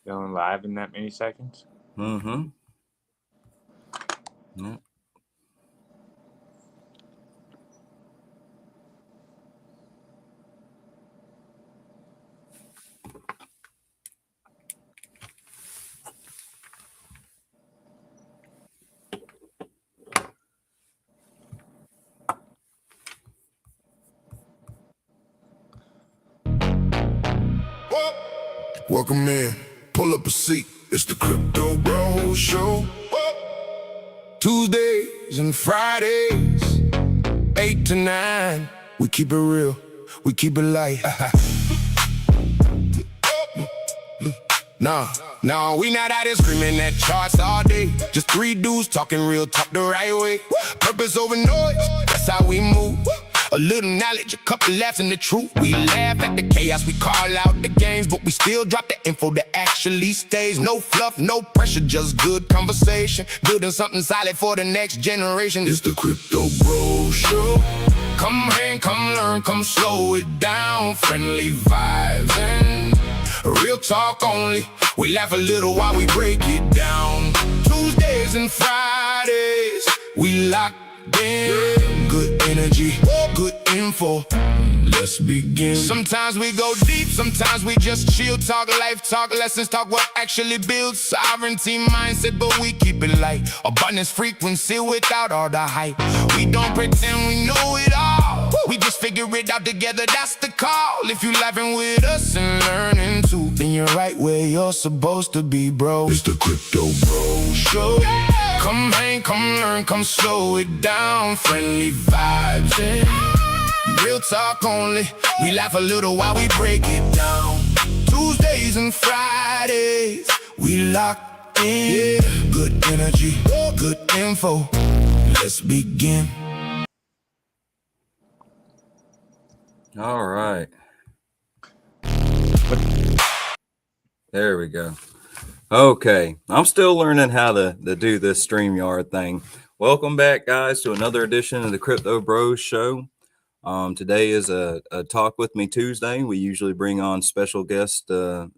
Going live in that many seconds. Mm-hmm. Yeah. Welcome in, pull up a seat. It's the Crypto Bro Show. Tuesdays and Fridays, 8 to 9. We keep it real, we keep it light. Nah, we not out here screaming at charts all day. Just three dudes talking real talk the right way. Purpose over noise, that's how we move. A little knowledge, a couple laughs, and the truth. We laugh at the chaos, we call out the games, but we still drop the info that actually stays. No fluff, no pressure, just good conversation. Building something solid for the next generation. It's the Crypto Bro Show. Come hang, come learn, come slow it down. Friendly vibes and real talk only. We laugh a little while we break it down. Tuesdays and Fridays, we lock in. Good energy, good info. Let's begin. Sometimes we go deep, sometimes we just chill. Talk life, talk lessons, talk what actually builds sovereignty mindset, but we keep it light. Abundance frequency without all the hype. We don't pretend we know it all. We just figure it out together, that's the call. If you laughing with us and learning too, then you're right where you're supposed to be, bro. It's the Crypto Bro Show. Come hang, come learn, come slow it down. Friendly vibes and real talk only. We laugh a little while we break it down. Tuesdays and Fridays, we lock in. Good energy, good info. Let's begin. All right. There we go. Okay. I'm still learning how to do this StreamYard thing. Welcome back, guys, to another edition of the Crypto Bros Show. Today is a Talk With Me Tuesday. We usually bring on special guests. Of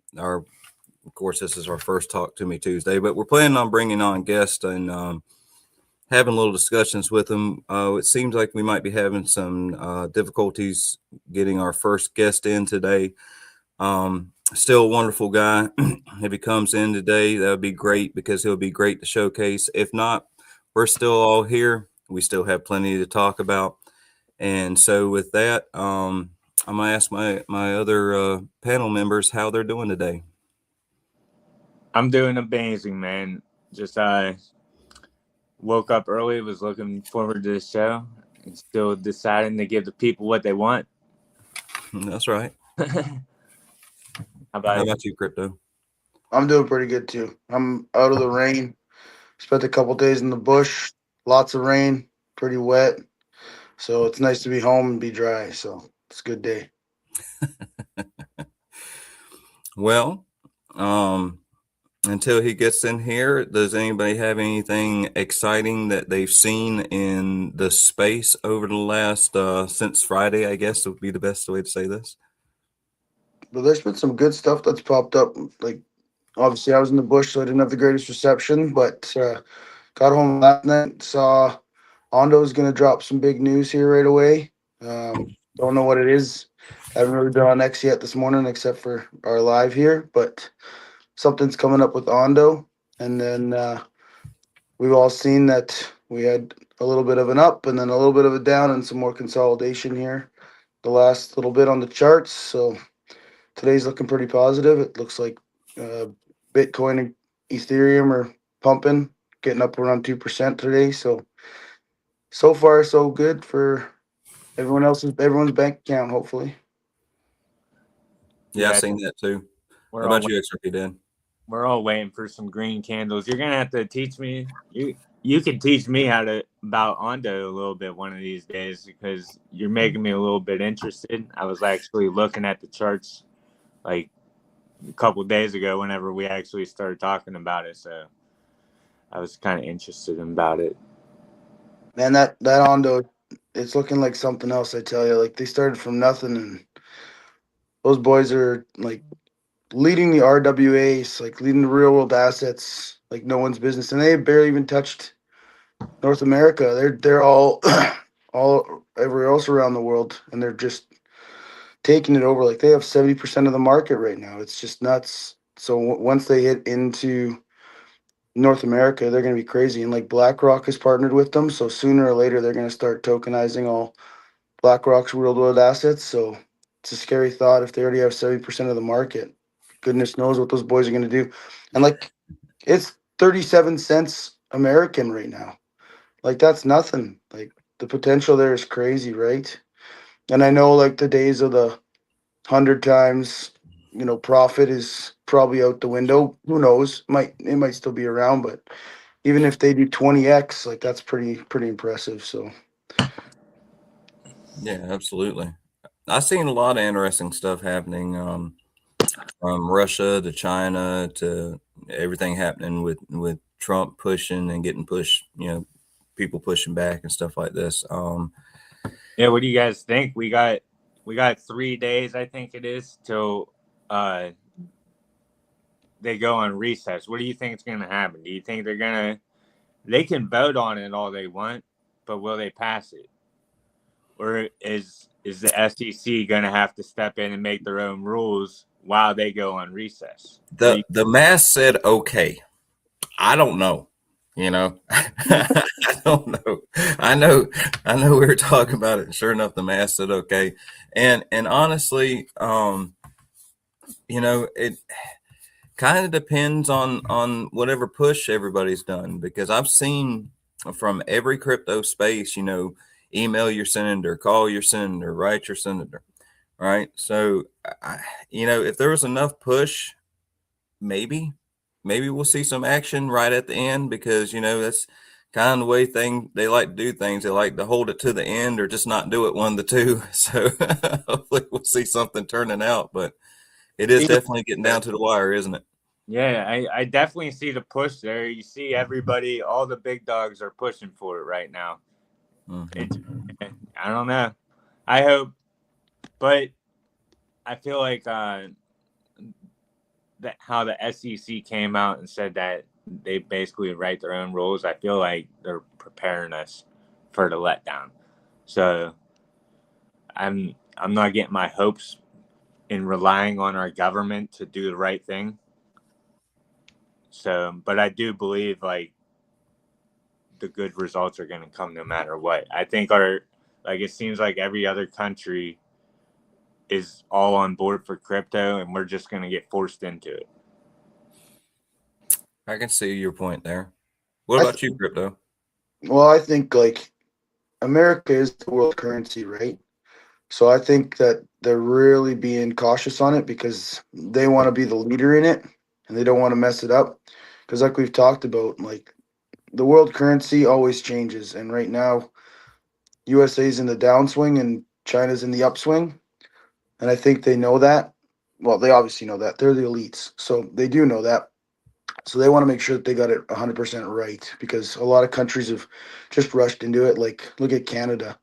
course, this is our first Talk To Me Tuesday, but we're planning on bringing on guests and having little discussions with them. It seems like we might be having some difficulties getting our first guest in today. Still a wonderful guy. If he comes in today, that would be great because he'll be great to showcase. If not, we're still all here. We still have plenty to talk about. And so with that, I'm going to ask my other panel members how they're doing today. I'm doing amazing, man. Just woke up early, was looking forward to the show, and still deciding to give the people what they want. That's right. How How about about you, Crypto? I'm doing pretty good too. I'm out of the rain. Spent a couple days in the bush. Lots of rain, pretty wet. So it's nice to be home and be dry. So it's a good day. Well, until he gets in here, does anybody have anything exciting that they've seen in the space over the last since Friday? I guess would be the best way to say this. But there's been some good stuff that's popped up. Like obviously I was in the bush, so I didn't have the greatest reception, but got home last night, saw Hondo's gonna drop some big news here right away. Don't know what it is. Haven't really been on X yet this morning except for our live here, but something's coming up with Ondo. And then we've all seen that we had a little bit of an up and then a little bit of a down and some more consolidation here the last little bit on the charts. So today's looking pretty positive. It looks like Bitcoin and Ethereum are pumping, getting up around 2% today. So far so good for everyone's bank account, hopefully. Yeah, I've seen that too. How about you, XRP Dan? We're all waiting for some green candles. You're gonna have to teach me. You can teach me about Ondo a little bit one of these days because you're making me a little bit interested. I was actually looking at the charts like a couple of days ago whenever we actually started talking about it, so I was kind of interested about it. Man, that Ondo, it's looking like something else. I tell you, like they started from nothing, and those boys are like leading the RWAs, like leading the real world assets, like no one's business, and they barely even touched North America. They're all all everywhere else around the world, and they're just taking it over. Like they have 70% of the market right now. It's just nuts. So once they hit into North America, they're going to be crazy. And like BlackRock has partnered with them, so sooner or later they're going to start tokenizing all BlackRock's real world assets. So it's a scary thought if they already have 70% of the market. Goodness knows what those boys are going to do. And like it's 37 cents American right now. Like that's nothing. Like the potential there is crazy, right? And I know like the days of the 100 times, profit is probably out the window. Who knows? It might still be around, but even if they do 20x, like that's pretty impressive. So Yeah, absolutely. I've seen a lot of interesting stuff happening, from Russia to China to everything happening with Trump pushing and getting pushed, people pushing back and stuff like this. Yeah, what do you guys think? We got 3 days, I think it is, till they go on recess. What do you think is going to happen? Do you think they can vote on it all they want, but will they pass it? Or is the SEC going to have to step in and make their own rules while they go on recess? The mask said okay. I don't know. I don't know. I know we were talking about it, and sure enough, the mask said okay. And honestly, it kind of depends on whatever push everybody's done, because I've seen from every crypto space, email your senator, call your senator, write your senator, right? So, if there was enough push, maybe we'll see some action right at the end, because that's kind of the way they like to do things. They like to hold it to the end or just not do it, one of the two. So hopefully we'll see something turning out, but it is definitely getting down to the wire, isn't it? Yeah, I definitely see the push there. You see everybody, all the big dogs are pushing for it right now. I don't know. I hope, but I feel like that how the SEC came out and said that they basically write their own rules. I feel like they're preparing us for the letdown. So I'm not getting my hopes in relying on our government to do the right thing. So, but I do believe like the good results are going to come no matter what. I think it seems like every other country is all on board for crypto, and we're just going to get forced into it. I can see your point there. What about you, Crypto? Well, I think like America is the world currency, right? So I think that they're really being cautious on it because they want to be the leader in it and they don't want to mess it up. Because like we've talked about, like the world currency always changes, and right now USA's in the downswing and China's in the upswing, and I think they know that. Well, they obviously know that. They're the elites, so they do know that. So they want to make sure that they got it 100% right, because a lot of countries have just rushed into it. Like look at Canada.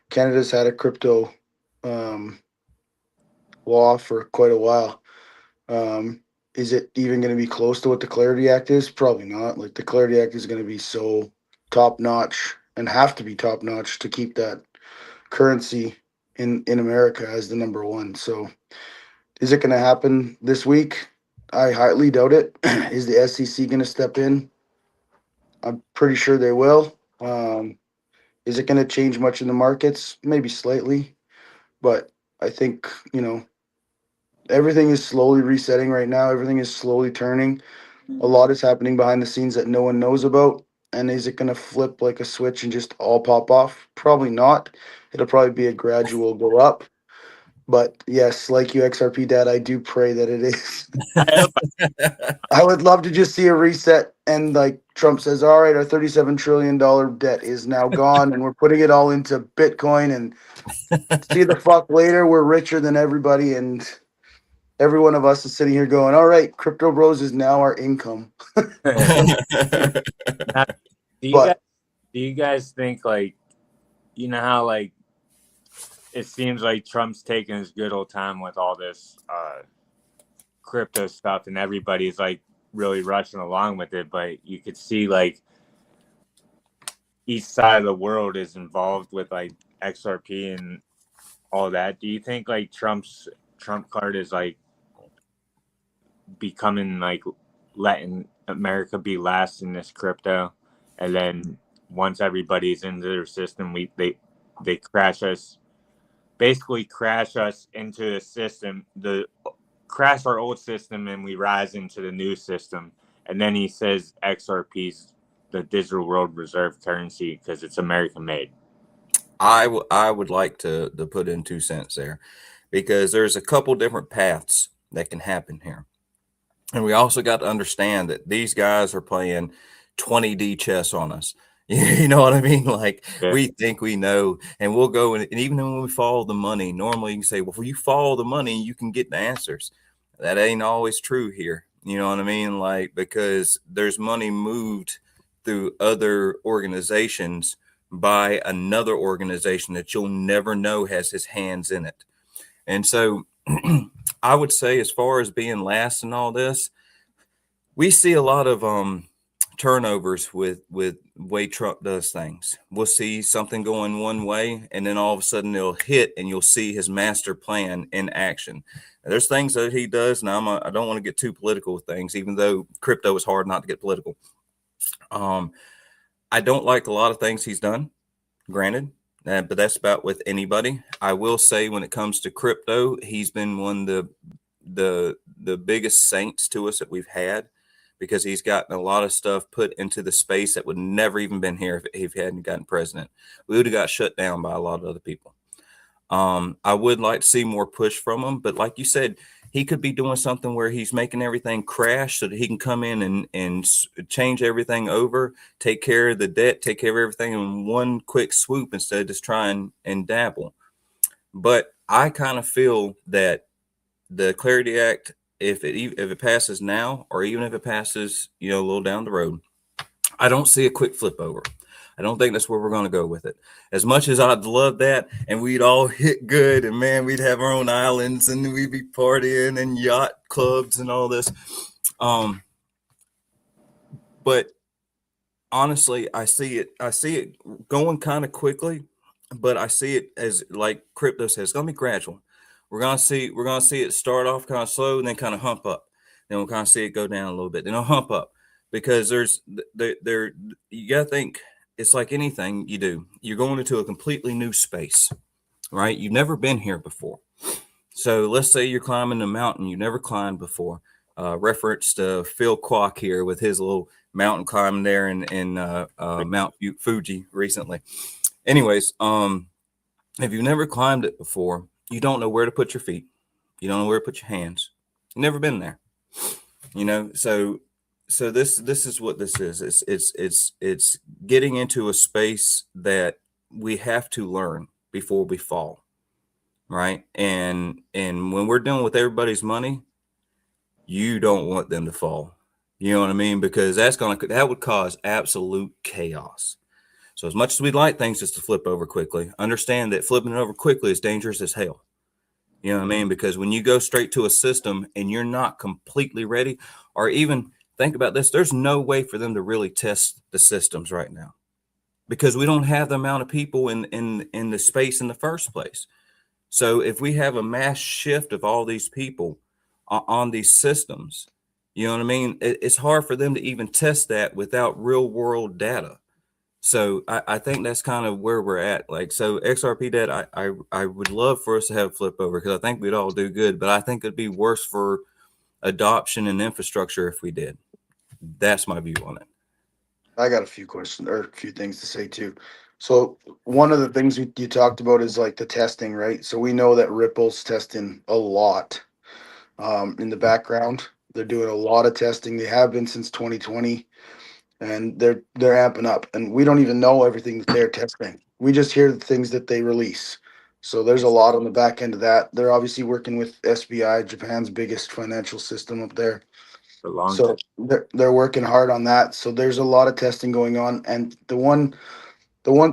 Canada's had a crypto law for quite a while. Is it even going to be close to what the Clarity Act is? Probably not. Like the Clarity Act is going to be so top notch and have to be top notch to keep that currency in America as the number one. So is it going to happen this week? I highly doubt it. Is the SEC going to step in? I'm pretty sure they will. Is it going to change much in the markets? Maybe slightly, but I think, everything is slowly resetting right now. Everything is slowly turning. A lot is happening behind the scenes that no one knows about. And is it going to flip like a switch and just all pop off? Probably not. It'll probably be a gradual go up. But yes, like you, XRP Dad, I do pray that it is. I would love to just see a reset and like Trump says, all right, our $37 trillion debt is now gone and we're putting it all into Bitcoin, and see the fuck later. We're richer than everybody, and every one of us is sitting here going, all right, Crypto Bros is now our income. Do you guys think like, how like it seems like Trump's taking his good old time with all this crypto stuff and everybody's like really rushing along with it, but you could see like each side of the world is involved with like XRP and all that. Do you think like Trump card is like becoming like letting America be last in this crypto, and then once everybody's into their system, they crash us, basically crash us into the system, crash our old system, and we rise into the new system. And then he says XRP's the digital world reserve currency because it's American made. I would like to put in 2 cents there, because there's a couple different paths that can happen here. And we also got to understand that these guys are playing 20D chess on us. You know what I mean? Like, Yeah. we think we know, and we'll go and even when we follow the money, normally you can say, well, if you follow the money, you can get the answers. That ain't always true here. You know what I mean? Like, because there's money moved through other organizations by another organization that you'll never know has his hands in it. And so I would say, as far as being last and all this, we see a lot of turnovers with way Trump does things. We'll see something going one way, and then all of a sudden it'll hit, and you'll see his master plan in action. And there's things that he does, and I don't want to get too political with things, even though crypto is hard not to get political. I don't like a lot of things he's done, granted. But that's about with anybody. I will say, when it comes to crypto, he's been one of the biggest saints to us that we've had, because he's gotten a lot of stuff put into the space that would never even been here if he hadn't gotten president. We would have got shut down by a lot of other people. I would like to see more push from him, but like you said, he could be doing something where he's making everything crash so that he can come in and change everything over, take care of the debt, take care of everything in one quick swoop instead of just trying and dabble. But I kind of feel that the Clarity Act, if it passes now, or even if it passes, a little down the road, I don't see a quick flip over. I don't think that's where we're going to go with it. As much as I'd love that, and we'd all hit good, and man, we'd have our own islands, and we'd be partying and yacht clubs and all this. But honestly, I see it going kind of quickly, but I see it as, like crypto says, it's going to be gradual. We're going to see it start off kind of slow and then kind of hump up. Then we'll kind of see it go down a little bit. Then it'll hump up, because you got to think. It's like anything you do. You're going into a completely new space, right? You've never been here before. So let's say you're climbing a mountain you never climbed before. Reference to Phil Kwok here with his little mountain climbing there in Mount Fuji recently. Anyways, if you've never climbed it before, you don't know where to put your feet. You don't know where to put your hands. You've never been there, So this is what this is. It's getting into a space that we have to learn before we fall, right? And when we're dealing with everybody's money, you don't want them to fall. You know what I mean? Because that would cause absolute chaos. So as much as we'd like things just to flip over quickly, understand that flipping it over quickly is dangerous as hell. You know what I mean? Because when you go straight to a system and you're not completely ready, or even think about this, there's no way for them to really test the systems right now, because we don't have the amount of people in the space in the first place. So if we have a mass shift of all these people on these systems, you know what I mean? It's hard for them to even test that without real world data. So I think that's kind of where we're at. Like, so XRP debt, I would love for us to have a flip over, because I think we'd all do good, but I think it'd be worse for adoption and infrastructure if we did. That's my view on it. I got a few questions or a few things to say too. So one of the things you talked about is like the testing, right? So we know that Ripple's testing a lot in the background. They're doing a lot of testing. They have been since 2020, and they're amping up. And we don't even know everything that they're testing. We just hear the things that they release. So there's a lot on the back end of that. They're obviously working with SBI, Japan's biggest financial system up there. So they're working hard on that. So there's a lot of testing going on. And the one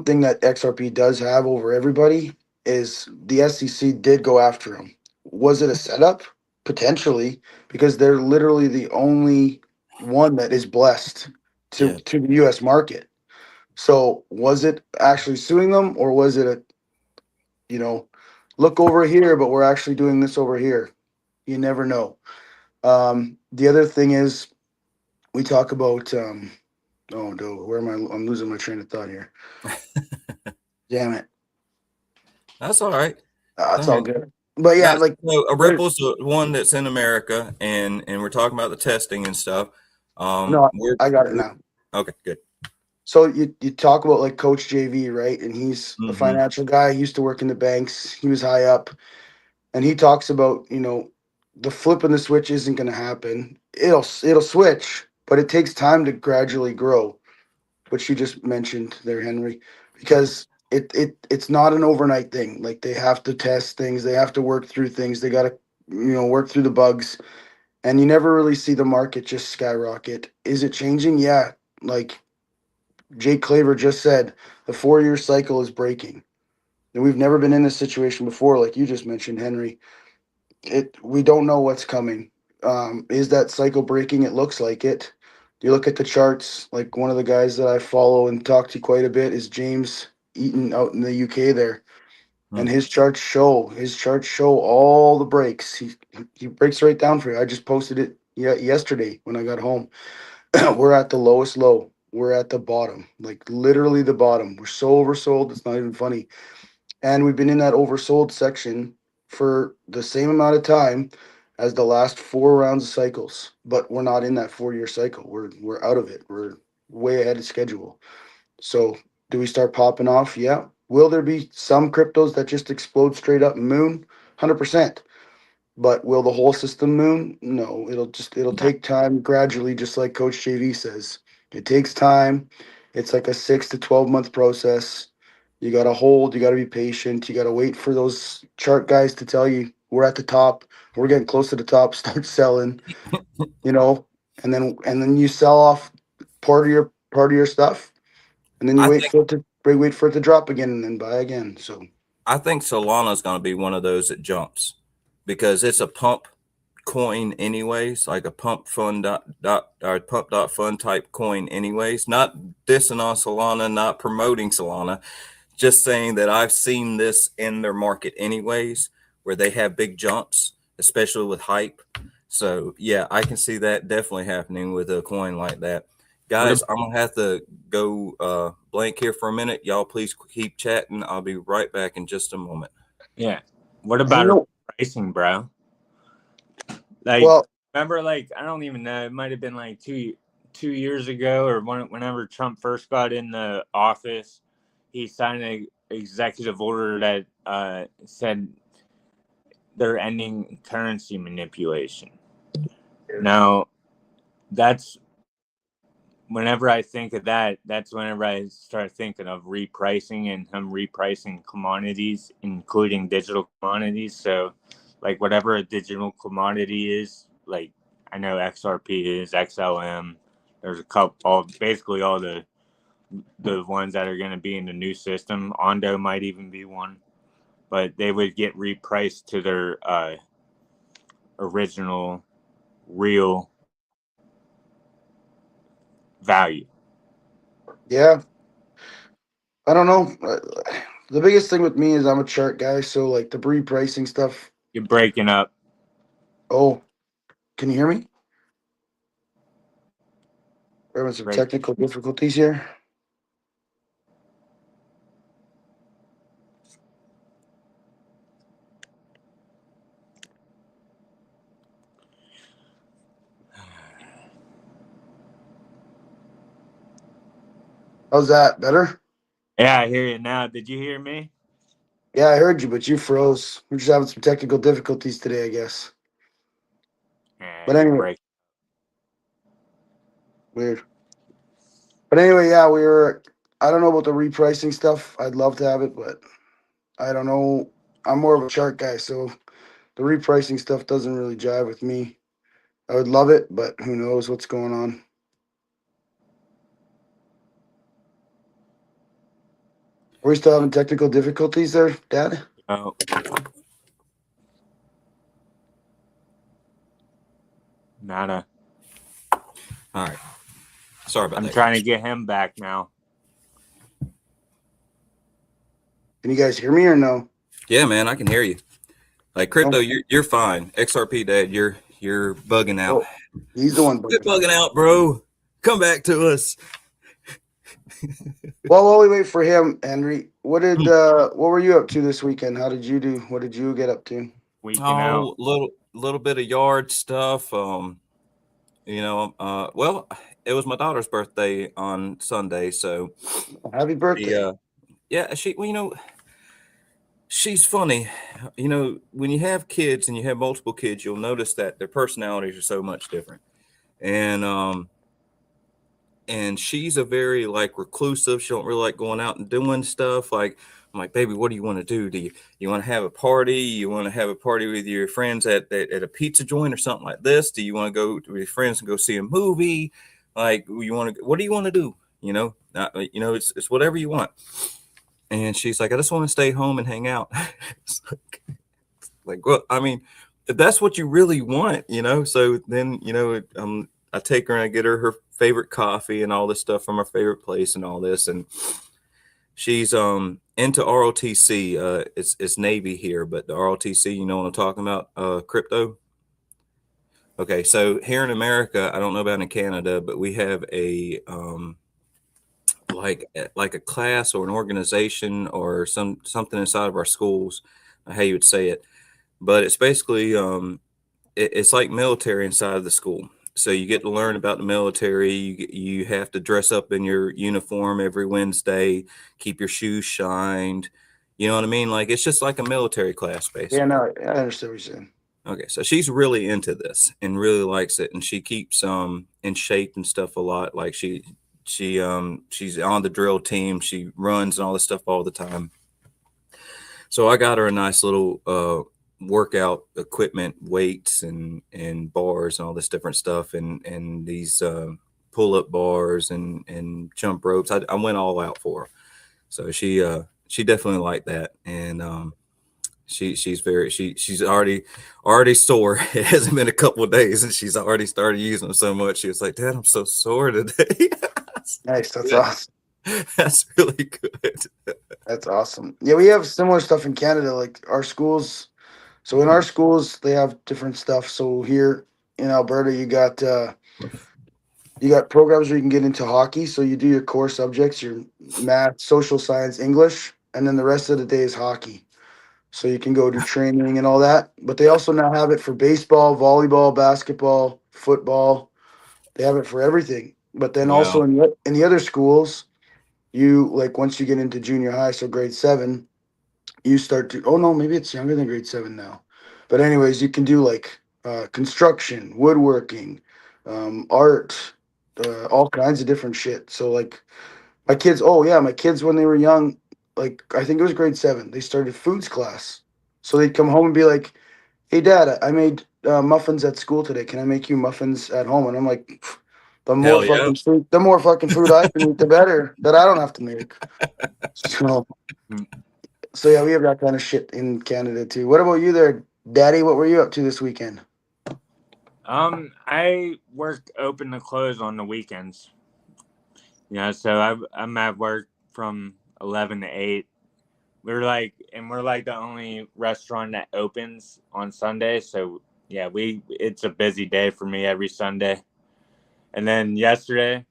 thing that XRP does have over everybody is the SEC did go after him. Was it a setup? potentially, because they're literally the only one that is blessed to Yeah. to the U.S. market. So was it actually suing them, or was it a, you know, look over here, but we're actually doing this over here? You never know. The other thing is we talk about oh no, where am I? I'm losing my train of thought here. Damn it. That's all right. It's Go all ahead. good. But yeah, That's like so a there- Ripple's the one that's in America, and we're talking about the testing and stuff. no, We're, I got it we're now. okay. Good. So you talk about like Coach JV, right? And he's a Hmm. financial guy. He used to work in the banks. He was high up, and he talks about, the flipping the switch isn't going to happen. It'll switch, but it takes time to gradually grow, which you just mentioned there, Henry, because it's not an overnight thing. Like they have to test things, they have to work through things, they got to work through the bugs, and you never really see the market just skyrocket. Is it changing? Yeah, like Jake Claver just said, the 4-year cycle is breaking. And we've never been in this situation before, like you just mentioned, Henry. We don't know what's coming. Is that cycle breaking? It looks like it. You look at the charts, like one of the guys that I follow and talk to quite a bit is James Eaton out in the UK there. And Hmm. his charts show all the breaks. He breaks right down for you. I just posted it yesterday when I got home. We're at the lowest low. We're at the bottom, like literally the bottom. We're so oversold, it's not even funny. And we've been in that oversold section for the same amount of time as the last 4 rounds of cycles, but we're not in that 4-year cycle. We're out of it. We're way ahead of schedule. So do we start popping off? Yeah. Will there be some cryptos that just explode straight up and moon? 100%. But will the whole system moon? No, it'll No. take time gradually, just like Coach JV says. It takes time. It's like a 6 to 12 month process. You gotta hold, you gotta be patient, you gotta wait for those chart guys to tell you we're at the top, we're getting close to the top, start selling, you know, and then you sell off part of your stuff, and then you I wait think for it to drop again and then buy again. So Solana's going to be one of those that jumps because it's a pump coin anyways, like a pump fund or pump.fund type coin anyways. Not dissing on Solana, not promoting Solana, just saying that I've seen this in their market anyways, where they have big jumps, especially with hype. So yeah, I can see that definitely happening with a coin like that. What Guys, I'm gonna have to go blank here for a minute. Y'all please keep chatting. I'll be right back in just a moment. Yeah. What I about know. pricing, bro? Like, Well, remember, like, I don't even know. It might have been like two years ago, or whenever Trump first got in the office, he signed an executive order that said they're ending currency manipulation. Now, that's whenever I think of that, that's whenever I start thinking of repricing and him repricing commodities, including digital commodities. So, like whatever a digital commodity is, like I know XRP is, XLM. There's a couple, basically all the ones that are going to be in the new system. Ondo might even be one, but they would get repriced to their original real value. yeah, I don't know. The biggest thing with me is I'm a chart guy, so like the repricing stuff. You're breaking up. Oh, can you hear me? We're having some Break. technical difficulties here. How's that? Better? Yeah, I hear you now. Did you hear me? Yeah, I heard you, but you froze. We're just having some technical difficulties today, I guess. Yeah, But you're anyway, breaking. weird. But anyway, yeah, we were. I don't know about the repricing stuff. I'd love to have it, but I don't know. I'm more of a chart guy, so the repricing stuff doesn't really jive with me. I would love it, but who knows what's going on. Are we still having technical difficulties there, Dad? Oh, Nada. All right. Sorry about I'm that. trying to get him back now. Can you guys hear me or no? Yeah, man, I can hear you. Like Crypto, you're fine. XRP Dad, you're bugging out. Oh, he's the one. Quit bugging out, bro. Come back to us. Well, while we wait for him, Henry, what were you up to this weekend? How did you do? What did you get up to? Weeking out. Little bit of yard stuff. Well, it was my daughter's birthday on Sunday, so Happy birthday! yeah, she's funny. When you have kids and you have multiple kids, you'll notice that their personalities are so much different. And she's a very like reclusive. She don't really like going out and doing stuff. Like I'm like, baby, what do you want to do? Do you want to have a party? You want to have a party with your friends at a pizza joint or something like this? Do you want to go with your friends and go see a movie? Like what do you want to do? It's whatever you want. And she's like, I just want to stay home and hang out. It's like, well, I mean, if that's what you really want, so then, I take her and I get her favorite coffee and all this stuff from her favorite place and all this. And she's into ROTC. It's Navy here, but the ROTC, you know what I'm talking about? Crypto. Okay, so here in America, I don't know about in Canada, but we have a like a class or an organization or something inside of our schools, how you would say it, but it's basically it's like military inside of the school. So you get to learn about the military. You have to dress up in your uniform every Wednesday, keep your shoes shined. You know what I mean? Like it's just like a military class, basically. Yeah, no, I understand what you're saying. Okay, so she's really into this and really likes it, and she keeps in shape and stuff a lot. Like she's on the drill team. She runs and all this stuff all the time. So I got her a nice little workout equipment, weights and bars and all this different stuff, and these pull-up bars and jump ropes. I went all out for her. So she definitely liked that. And she's already sore. It hasn't been a couple of days and she's already started using them so much. She was like, Dad, I'm so sore today. Nice. That's awesome. That's really good. That's awesome. Yeah, we have similar stuff in Canada, like our schools. So in our schools, they have different stuff. So here in Alberta, you got programs where you can get into hockey. So you do your core subjects, your math, social science, English, and then the rest of the day is hockey. So you can go do training and all that. But they also now have it for baseball, volleyball, basketball, football. They have it for everything. But then also in the other schools, you like once you get into junior high, so grade 7, you start to, oh no, maybe it's younger than grade 7 now. But anyways, you can do like construction, woodworking, art, all kinds of different shit. So like my kids when they were young, like I think it was grade 7, they started foods class. So they'd come home and be like, hey Dad, I made muffins at school today. Can I make you muffins at home? And I'm like, the more fucking food I can eat, the better that I don't have to make. So yeah, we have that kind of shit in Canada too. What about you there, Daddy? What were you up to this weekend? I work open to close on the weekends. Yeah, so I'm at work from 11 to 8. We're like the only restaurant that opens on Sunday. So yeah, it's a busy day for me every Sunday. And then yesterday,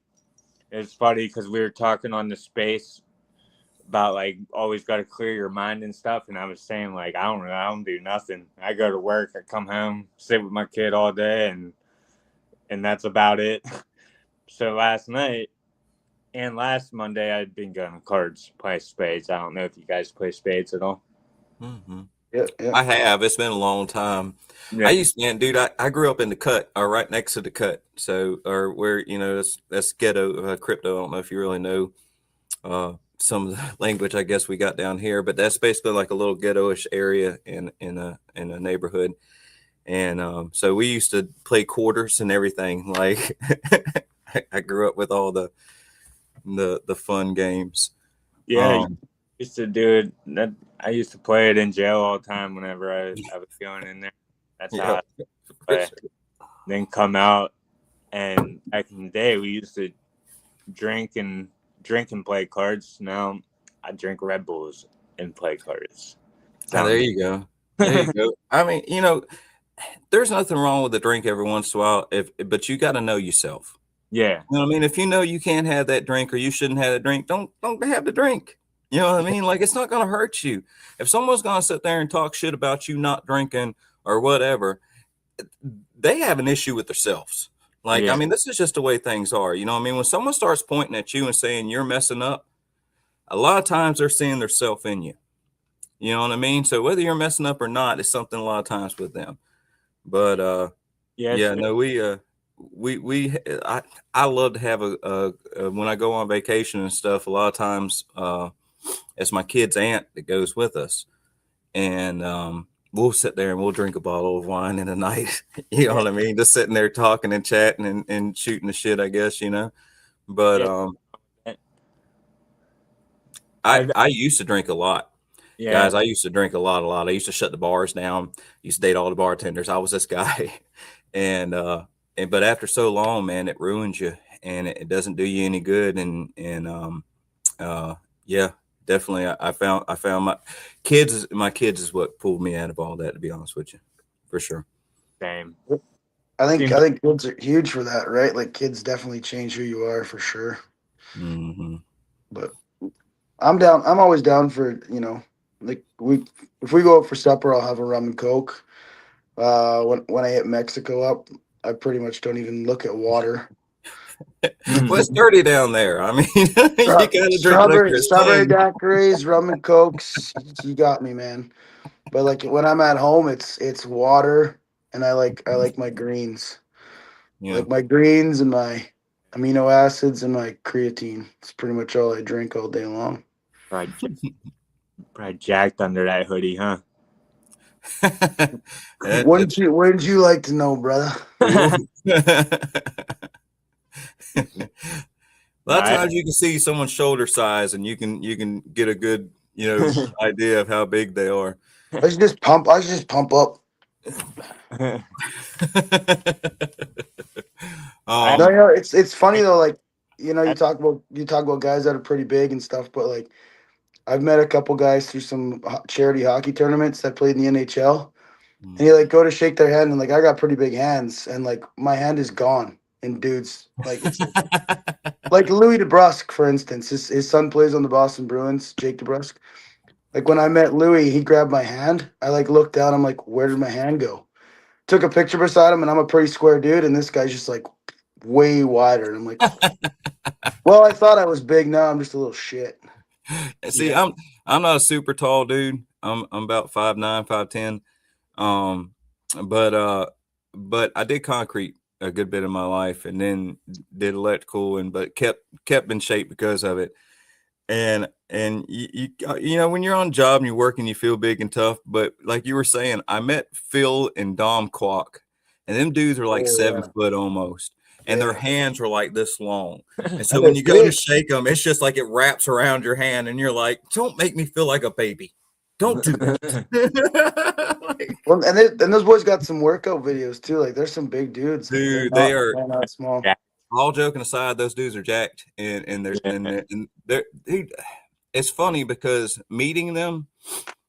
it's funny because we were talking on the space about like always got to clear your mind and stuff. And I was saying like I don't do nothing. I go to work, I come home, sit with my kid all day, and that's about it. So last night and last Monday, I'd been going to cards, play spades. I don't know if you guys play spades at all. Mm-hmm. Yeah. I have. It's been a long time. Yeah. I grew up in the Cut, or right next to the Cut. So, or where, that's ghetto Crypto. I don't know if you really know some of the language I guess we got down here, but that's basically like a little ghetto-ish area in a neighborhood. And so we used to play quarters and everything. Like I grew up with all the fun games. Yeah, used to do it. I used to play it in jail all the time whenever I was going in there. That's how I play. then come out. And back in the day, we used to drink and play cards. Now I drink Red Bulls and play cards. There you go. There you go. I mean, there's nothing wrong with a drink every once in a while, but you got to know yourself. Yeah. You know what I mean? If you know you can't have that drink or you shouldn't have that drink, don't have the drink. You know what I mean? Like, it's not going to hurt you. If someone's going to sit there and talk shit about you not drinking or whatever, they have an issue with themselves. Like, Yeah. I mean, this is just the way things are. You know what I mean? When someone starts pointing at you and saying you're messing up, a lot of times they're seeing their self in you. You know what I mean? So whether you're messing up or not, it's something a lot of times with them. But no, I love to have a when I go on vacation and stuff, a lot of times it's my kid's aunt that goes with us, and we'll sit there and we'll drink a bottle of wine in the night. You know what I mean? Just sitting there talking and chatting and shooting the shit, I guess, but I used to drink a lot. Yeah. Guys, I used to drink a lot. I used to shut the bars down. Used to date all the bartenders. I was this guy. But after so long, man, it ruins you and it doesn't do you any good. Yeah, definitely. I found my kids is what pulled me out of all that, to be honest with you, for sure. Same. I think kids are huge for that, right? Like, kids definitely change who you are for sure. Mm-hmm. But I'm down. I'm always down for, like, if we go out for supper, I'll have a rum and Coke. When I hit Mexico up, I pretty much don't even look at water. Well, it's dirty down there. I mean, you gotta drink strawberry daiquiris, rum and Cokes. You got me, man. But like when I'm at home, it's water, and I like my greens. Yeah. Like my greens and my amino acids and my creatine. It's pretty much all I drink all day long. Probably jacked under that hoodie, huh? Wouldn't you like to know, brother? A lot of times you can see someone's shoulder size and you can get a good idea of how big they are. I should just pump up. No, it's funny though. Like, you talk about guys that are pretty big and stuff, but like, I've met a couple guys through some charity hockey tournaments that played in the NHL, and you like go to shake their hand, and like I got pretty big hands, and like my hand is gone. And dudes, like it's like Louis DeBrusk, for instance, his son plays on the Boston Bruins, Jake DeBrusk. Like when I met Louis, he grabbed my hand. I like looked down. I'm like, where did my hand go? Took a picture beside him, and I'm a pretty square dude, and this guy's just like way wider. And I'm like, well, I thought I was big. Now I'm just a little shit. See, I'm not a super tall dude. I'm about 5'9", 5'10". But I did concrete a good bit of my life, and then did electrical, but kept in shape because of it. And you when you're on a job and you're working, you feel big and tough. But like you were saying, I met Phil and Dom Kwok, and them dudes are like 7 foot almost. And their hands are like this long. And so when you go to shake them, it's just like it wraps around your hand. And you're like, don't make me feel like a baby. Don't do that. Well, and those boys got some workout videos too. Like there's some big dudes. Dude, they are not small. All joking aside, those dudes are jacked. And they're it's funny because meeting them,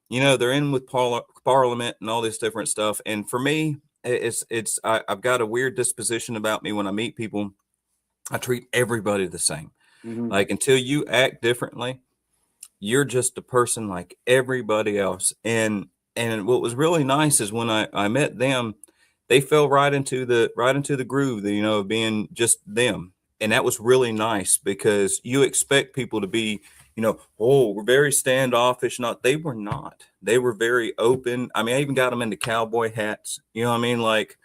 they're in with Parliament and all this different stuff. And for me, I've got a weird disposition about me when I meet people. I treat everybody the same. Mm-hmm. Like until you act differently, you're just a person like everybody else. And what was really nice is when I met them, they fell right into the groove, of being just them. And that was really nice because you expect people to be, we're very standoffish. They were not. They were very open. I mean, I even got them into cowboy hats. You know what I mean? Like,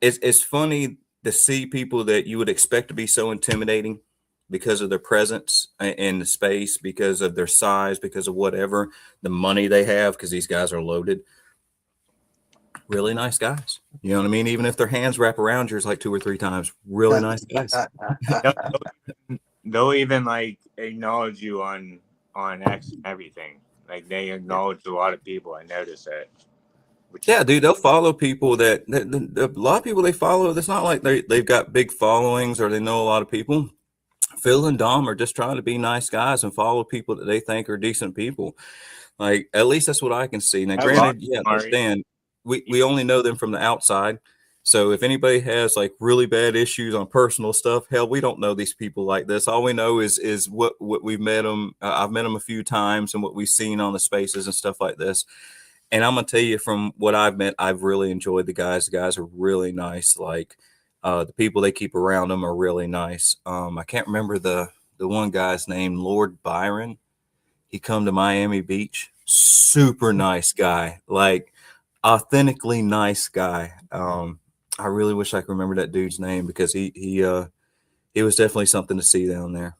it's funny to see people that you would expect to be so intimidating because of their presence in the space, because of their size, because of whatever, the money they have, because these guys are loaded. Really nice guys. You know what I mean? Even if their hands wrap around yours like 2 or 3 times, really nice guys. They'll even like acknowledge you on everything. Like they acknowledge a lot of people. I noticed that. which Yeah, is dude, they'll follow people a lot of people they follow. It's not like they've got big followings or they know a lot of people. Phil and Dom are just trying to be nice guys and follow people that they think are decent people. Like, at least that's what I can see. Now, I love granted, yeah, Mari. understand we only know them from the outside. So if anybody has like really bad issues on personal stuff, hell, we don't know these people like this. All we know is what we've met them. I've met them a few times and what we've seen on the spaces and stuff like this. And I'm gonna tell you from what I've met, I've really enjoyed the guys. The guys are really nice. Like the people they keep around them are really nice. I can't remember the one guy's name, Lord Byron. He come to Miami Beach. Super nice guy. Like authentically nice guy. I really wish I could remember that dude's name because he was definitely something to see down there.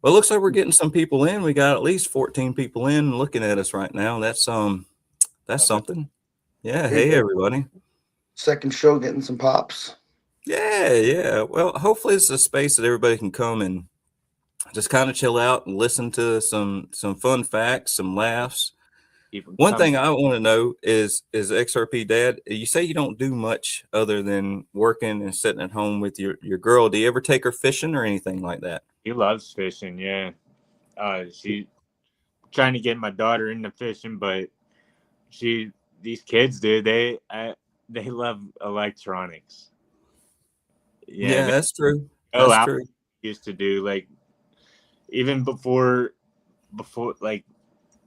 Well, it looks like we're getting some people in. We got at least 14 people in looking at us right now. That's something. Yeah. There you Hey go. everybody. Second show getting some pops. Yeah, yeah. Well, hopefully it's a space that everybody can come and just kind of chill out and listen to some fun facts, some laughs. Even One come thing I want to know is XRP Dad, you say you don't do much other than working and sitting at home with your girl. Do you ever take her fishing or anything like that? he loves fishing, yeah. She trying to get my daughter into fishing, but these kids, dude, they love electronics. Yeah, Yeah, they that's true. go That's out true. used to do like even before like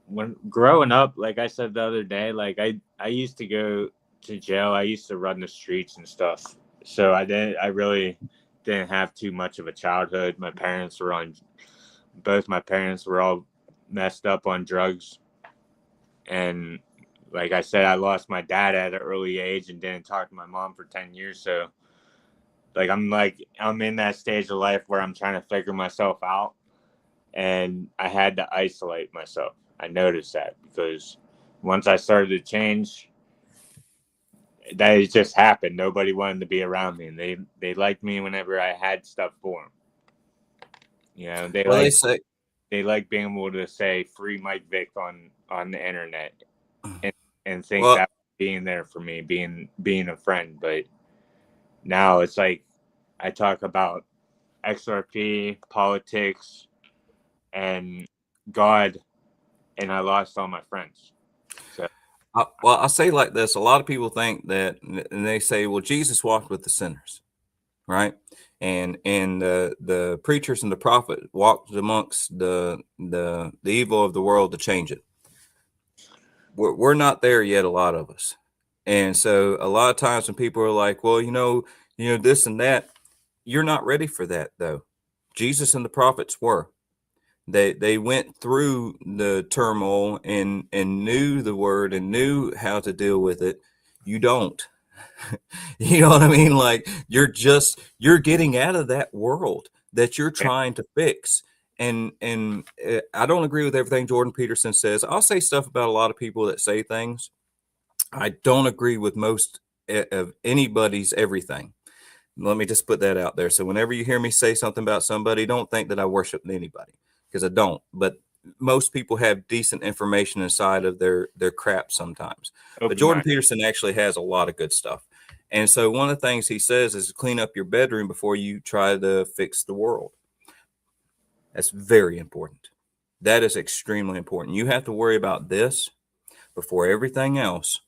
when growing up, like I said the other day, like I used to go to jail. I used to run the streets and stuff. So I really didn't have too much of a childhood. Both my parents were all messed up on drugs. And like I said, I lost my dad at an early age and didn't talk to my mom for 10 years. So I'm in that stage of life where I'm trying to figure myself out, and I had to isolate myself. I noticed that because once I started to change, that it just happened. Nobody wanted to be around me, and they liked me whenever I had stuff for them. You know, Well, they say they like being able to say free Mike Vick on the internet, and think well, that being there for me, being a friend. But now it's like I talk about XRP, politics, and God, and I lost all my friends. So well, I say like this. A lot of people think that, and they say, well, Jesus walked with the sinners, right? And the preachers and the prophet walked amongst the evil of the world to change it. We're not there yet, a lot of us. And so a lot of times when people are like, well, this and that, you're not ready for that though. Jesus and the prophets were. They went through the turmoil and knew the word and knew how to deal with it. You don't. You know what I mean? Like you're getting out of that world that you're trying to fix. And I don't agree with everything Jordan Peterson says. I'll say stuff about a lot of people that say things. I don't agree with most of anybody's everything. Let me just put that out there. So whenever you hear me say something about somebody, don't think that I worship anybody because I don't. But most people have decent information inside of their crap sometimes. But Jordan Peterson actually has a lot of good stuff. And so one of the things he says is clean up your bedroom before you try to fix the world. That's very important. That is extremely important. You have to worry about this before everything else,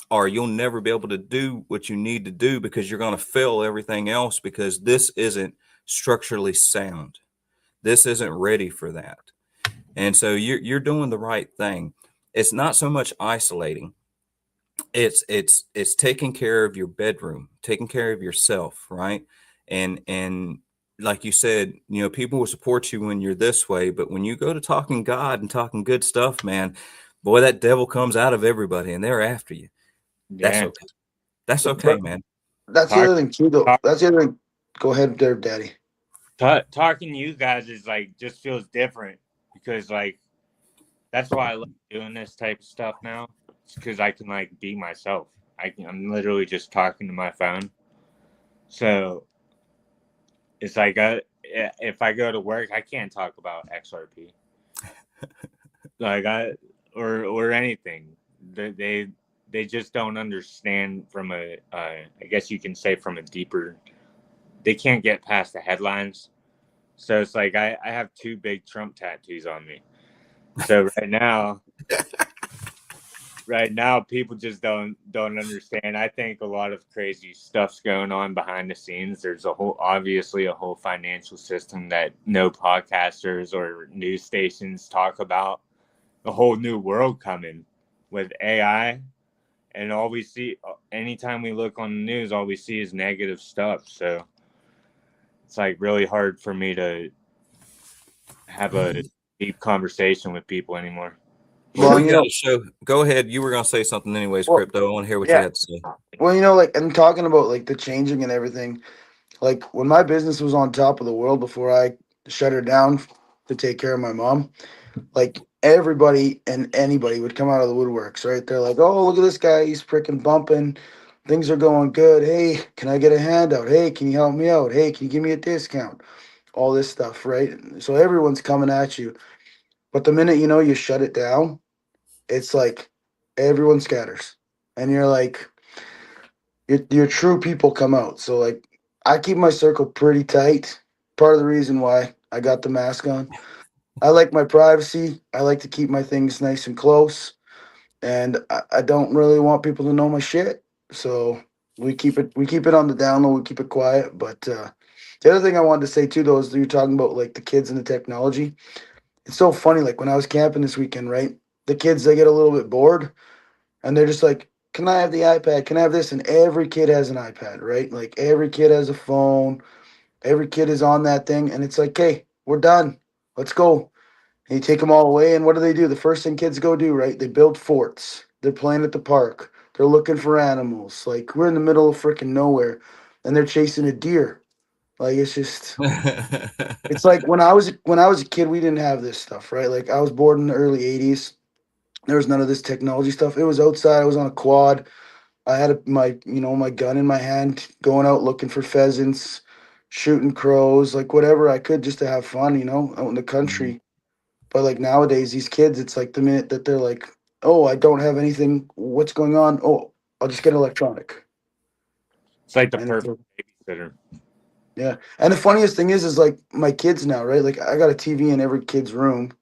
or you'll never be able to do what you need to do because you're going to fail everything else because this isn't structurally sound. This isn't ready for that. And so you're doing the right thing. It's not so much isolating. It's taking care of your bedroom, taking care of yourself, right? And like you said, people will support you when you're this way, but when you go to talking God and talking good stuff, man, boy, that devil comes out of everybody and they're after you. That's okay. That's okay, man. That's the other thing too, though. That's the other thing. Go ahead there, Daddy. Talking to you guys is like just feels different because like that's why I love doing this type of stuff now. It's because I can like be myself. I'm literally just talking to my phone. So it's like if I go to work, I can't talk about XRP, like or anything. they just don't understand from I guess you can say from a deeper. They can't get past the headlines. So it's like I have two big Trump tattoos on me. So right now people just don't understand. I think a lot of crazy stuff's going on behind the scenes. There's obviously a whole financial system that no podcasters or news stations talk about. A whole new world coming with AI, and all we see anytime we look on the news, all we see is negative stuff. So it's like really hard for me to have a deep conversation with people anymore. Well, we got to show. Go ahead. You were going to say something anyways, Crypto. I want to hear what you had to say. Well, like, and talking about like the changing and everything, like when my business was on top of the world before I shut her down to take care of my mom, like everybody and anybody would come out of the woodworks, right? They're like, oh, look at this guy. He's freaking bumping. Things are going good. Hey, can I get a handout? Hey, can you help me out? Hey, can you give me a discount? All this stuff, right? So everyone's coming at you. But the minute, you shut it down, it's like everyone scatters. And you're like, your true people come out. So like I keep my circle pretty tight. Part of the reason why I got the mask on. I like my privacy. I like to keep my things nice and close. And I don't really want people to know my shit. So we keep it on the down low, we keep it quiet. But the other thing I wanted to say too, though, is that you're talking about like the kids and the technology. It's so funny, like when I was camping this weekend, right? The kids, they get a little bit bored and they're just like, can I have the iPad? Can I have this? And every kid has an iPad, right? Like every kid has a phone. Every kid is on that thing. And it's like, hey, we're done. Let's go. And you take them all away. And what do? The first thing kids go do, right? They build forts. They're playing at the park. They're looking for animals. Like we're in the middle of freaking nowhere and they're chasing a deer. Like it's just it's like when I was a kid, we didn't have this stuff, right? Like I was born in the early 80s. There was none of this technology stuff. It was outside. I was on a quad. I had my gun in my hand, going out looking for pheasants, shooting crows, like whatever I could just to have fun, out in the country. But like nowadays, these kids, it's like the minute that they're like, oh, I don't have anything. What's going on? Oh, I'll just get electronic. It's like the perfect babysitter. Yeah. And the funniest thing is like my kids now, right? Like I got a TV in every kid's room.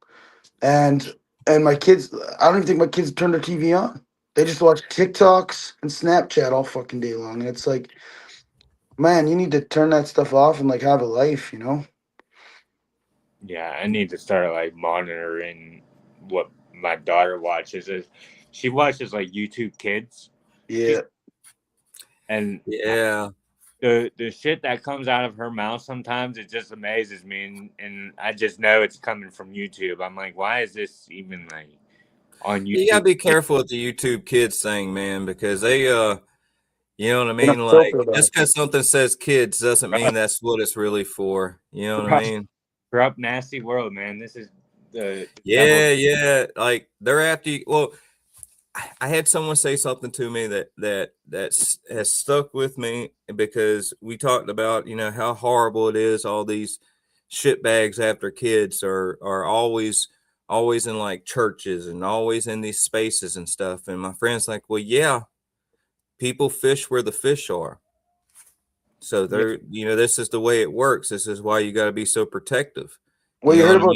And my kids, I don't even think my kids turn their TV on. They just watch TikToks and Snapchat all fucking day long. And it's like, man, you need to turn that stuff off and like have a life, Yeah, I need to start like monitoring what my daughter watches. She watches like YouTube Kids. Yeah. And yeah, the shit that comes out of her mouth sometimes, it just amazes me, and I just know it's coming from YouTube. I'm like, why is this even like on YouTube? You gotta be careful with the YouTube Kids thing, man, because they you know what I mean? Like just because something says kids doesn't mean that's what it's really for. You know what I mean? Corrupt, nasty world, man. This is the yeah. Like they're after you. Well, I had someone say something to me that has stuck with me because we talked about how horrible it is. All these shitbags after kids are always in like churches and always in these spaces and stuff. And my friend's like, well, yeah, people fish where the fish are. So they're this is the way it works. This is why you got to be so protective. Well, you heard about?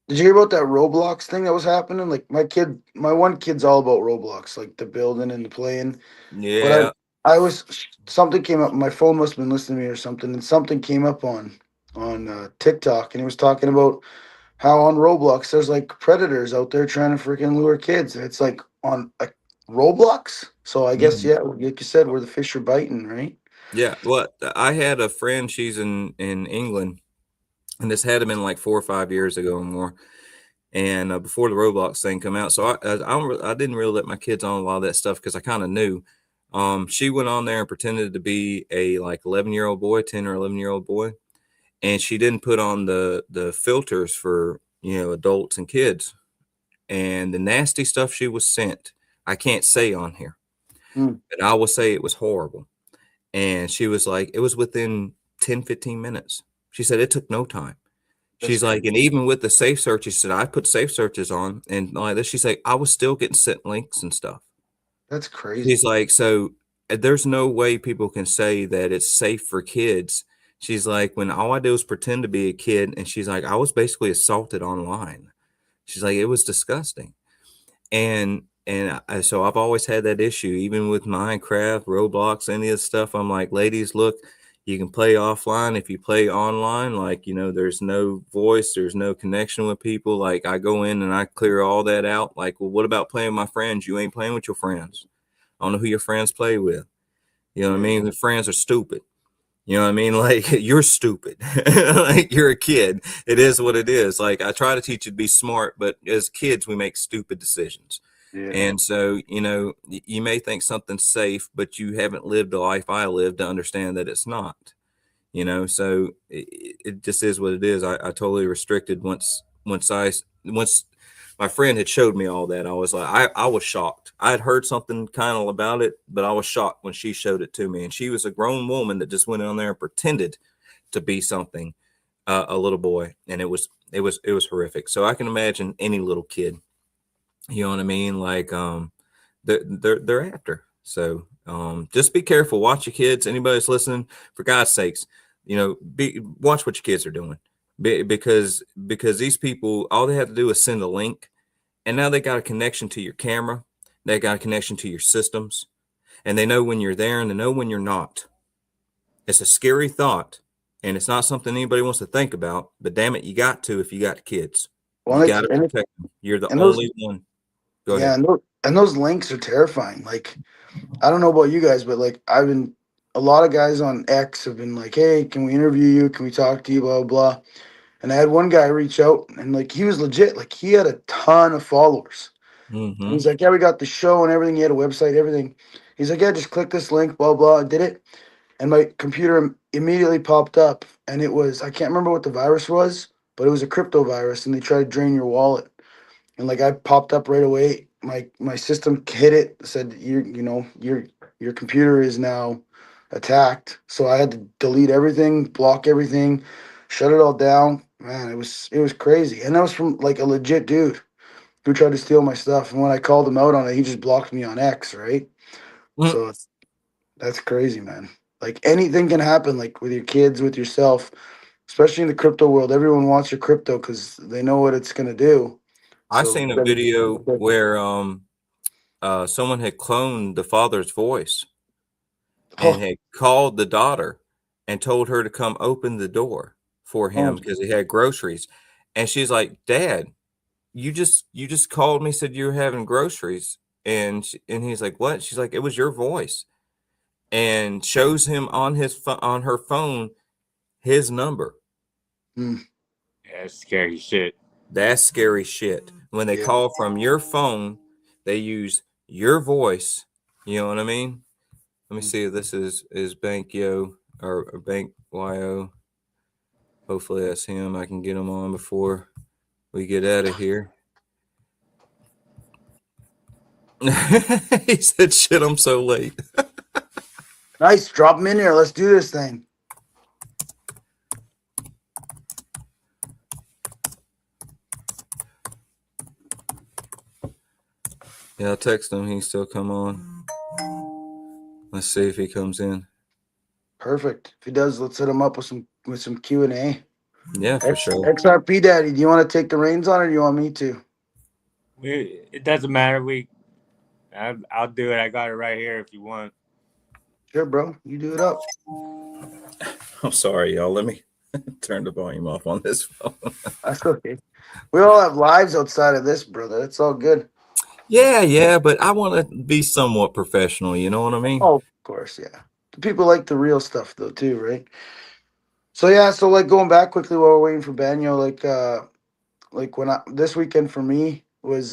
Did you hear about that Roblox thing that was happening? Like my one kid's all about Roblox, like the building and the playing. Yeah. But something came up. My phone must have been listening to me or something, and something came up on TikTok, and he was talking about how on Roblox there's like predators out there trying to freaking lure kids, and it's like on Roblox. So I guess like you said, where the fish are biting, right? Yeah. Well, I had a friend. She's in England. And this had been like 4 or 5 years ago or more, and before the Roblox thing come out. So I didn't really let my kids on a lot of that stuff because I kind of knew. She went on there and pretended to be a like 11-year-old boy, 10 or 11-year-old boy, and she didn't put on the filters for adults and kids, and the nasty stuff she was sent. I can't say on here, but I will say it was horrible. And she was like, it was within 10, 15 minutes. She said it took no time. She's like, and even with the safe search, she said, I put safe searches on and like this. She's like, I was still getting sent links and stuff. That's crazy. She's like, so there's no way people can say that it's safe for kids. She's like, when all I do is pretend to be a kid, and she's like, I was basically assaulted online. She's like, it was disgusting. So I've always had that issue, even with Minecraft, Roblox, any of this stuff. I'm like, ladies, look, you can play offline. If you play online, like, there's no voice, there's no connection with people. Like, I go in and I clear all that out. Like, well, what about playing with my friends? You ain't playing with your friends. I don't know who your friends play with. You know what I mean? The friends are stupid. You know what I mean? Like, you're stupid. Like, you're a kid. It is what it is. Like, I try to teach you to be smart, but as kids, we make stupid decisions. Yeah. And so, you may think something's safe, but you haven't lived the life I lived to understand that it's not. So it just is what it is. I totally restricted once my friend had showed me all that. I was like, I was shocked. I had heard something kind of about it, but I was shocked when she showed it to me. And she was a grown woman that just went on there and pretended to be something, a little boy. And it was horrific. So I can imagine any little kid, you know what I mean? Like, they're after. So, just be careful. Watch your kids. Anybody that's listening, for God's sakes, watch what your kids are doing. Because these people, all they have to do is send a link, and now they got a connection to your camera. They got a connection to your systems, and they know when you're there and they know when you're not. It's a scary thought, and it's not something anybody wants to think about, but damn it, you got to if you got kids. Well, You got to protect them. You're the only one. Go ahead. And those links are terrifying. Like, I don't know about you guys, but like, a lot of guys on X have been like, hey, can we interview you? Can we talk to you? Blah, blah, blah. And I had one guy reach out, and like, he was legit. Like, he had a ton of followers. Mm-hmm. He's like, yeah, we got the show and everything. He had a website, everything. He's like, yeah, just click this link, blah, blah. I did it. And my computer immediately popped up, and it was, I can't remember what the virus was, but it was a crypto virus, and they tried to drain your wallet. And like, I popped up right away. My system hit it, said, your computer is now attacked. So I had to delete everything, block everything, shut it all down. Man, it was crazy. And that was from like a legit dude who tried to steal my stuff. And when I called him out on it, he just blocked me on X, right? So that's crazy, man. Like, anything can happen, like with your kids, with yourself, especially in the crypto world. Everyone wants your crypto because they know what it's going to do. I seen a video where someone had cloned the father's voice and had called the daughter and told her to come open the door for him because he had groceries. And she's like, Dad, you just called me, said you were having groceries. And he's like, what? She's like, it was your voice. And shows him on on her phone his number. Yeah, that's scary shit. That's scary shit. When they call from your phone, they use your voice. You know what I mean? Let me see if this is Bank Yo or Bank YO. Hopefully that's him. I can get him on before we get out of here. He said, shit, I'm so late. Nice. Drop him in here. Let's do this thing. Yeah, I'll text him. He can still come on. Let's see if he comes in. Perfect. If he does, let's set him up with some Q&A. Yeah, for sure. XRP Daddy, do you want to take the reins on it, or do you want me to? It doesn't matter. I'll do it. I got it right here if you want. Sure, bro. You do it up. I'm sorry, y'all. Let me turn the volume off on this phone. That's okay. We all have lives outside of this, brother. It's all good. Yeah, but I want to be somewhat professional. You know what I mean? Oh, of course, yeah. People like the real stuff, though, too, right? So, yeah, like, going back quickly while we're waiting for Banyo, like when this weekend for me was,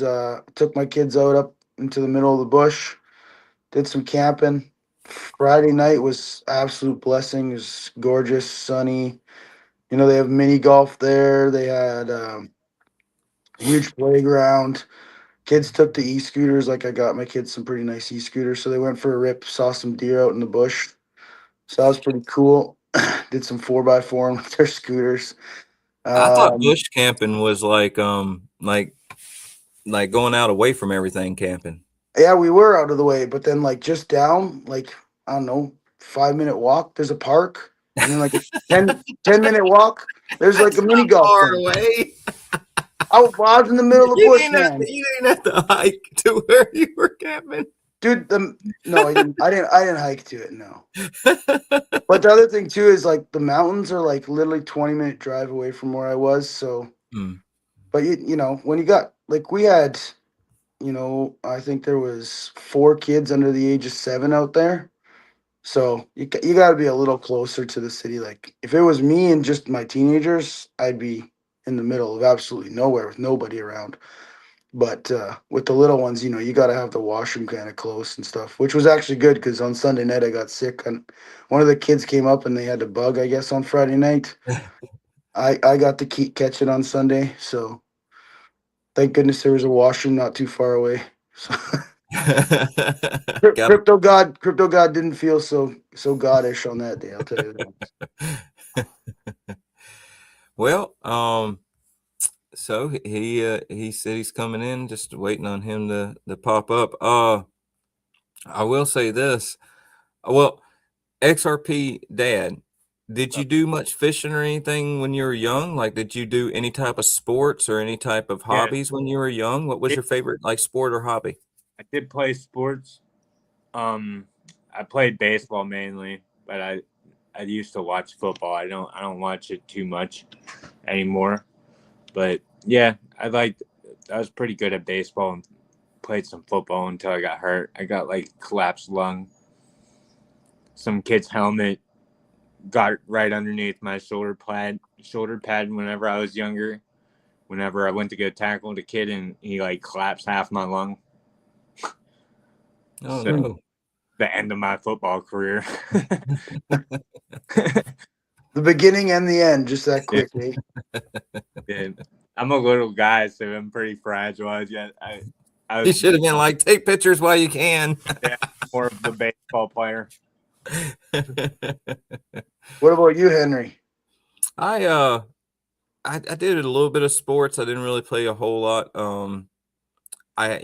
took my kids out up into the middle of the bush, did some camping. Friday night was absolute blessing. It was gorgeous, sunny. They have mini golf there. They had a huge playground. Kids took the e-scooters. Like, I got my kids some pretty nice e-scooters. So they went for a rip, saw some deer out in the bush. So that was pretty cool. Did some 4x4 with their scooters. I thought bush camping was like going out away from everything camping. Yeah, we were out of the way, but then like just down, like I don't know, 5 minute walk. There's a park, and then like a 10 minute walk. There's like That's a mini not golf far thing. away. I was in the middle of the bush, man. You didn't have to hike to where you were camping. Dude, no, I didn't. I didn't hike to it. No. But the other thing too is like the mountains are like literally 20-minute drive away from where I was. So, Mm. but you know when you got like we had, I think there was 4 kids under the age of 7 out there. So you got to be a little closer to the city. Like if it was me and just my teenagers, I'd be in the middle of absolutely nowhere with nobody around. But with the little ones, you got to have the washroom kind of close and stuff, which was actually good because on Sunday night I got sick and one of the kids came up and they had a bug, I guess, on Friday night. I got to catch it on Sunday, so thank goodness there was a washroom not too far away. So Got crypto god didn't feel so goddish on that day. I'll tell you that. well, so he said he's coming in, just waiting on him to pop up. I will say this. Well, XRP dad, did you do much fishing or anything when you were young? Like, did you do any type of sports or any type of Yeah, hobbies when you were young? What was your favorite like sport or hobby? I did play sports. I played baseball mainly, but I used to watch football. I don't watch it too much anymore. But yeah, I was pretty good at baseball and played some football until I got hurt. I got like collapsed lung. Some kid's helmet got right underneath my shoulder pad whenever I was younger. Whenever I went to go tackle the kid and he like collapsed half my lung. Oh So no. the end of my football career. The beginning and the end, just that quick, eh? Yeah. I'm a little guy, so I'm pretty fragile. I You was should have been like, take pictures while you can. more of the baseball player. What about you, Henry? I did a little bit of sports. I didn't really play a whole lot. I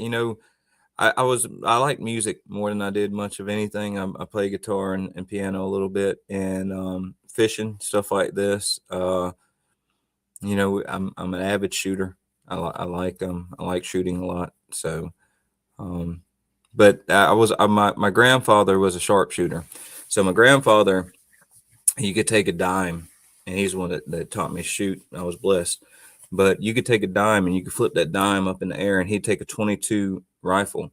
like music more than I did much of anything. I play guitar and piano a little bit, and fishing, stuff like this. I'm an avid shooter. I like shooting a lot. So, but my grandfather was a sharpshooter. So my grandfather, he could take a dime, and he's the one that taught me to shoot. I was blessed. But you could take a dime and you could flip that dime up in the air, and he'd take a 22 rifle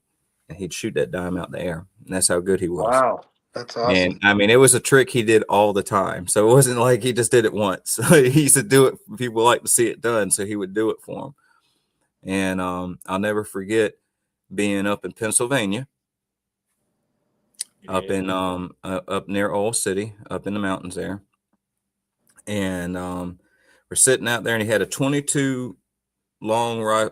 and he'd shoot that dime out in the air. And that's how good he was. Wow, that's awesome. And I mean, it was a trick he did all the time. So it wasn't like he just did it once. He used to do it. People like to see it done. So he would do it for them. And I'll never forget being up in Pennsylvania, up near Oil City, up in the mountains there. And we're sitting out there, and he had a 22 long. Oh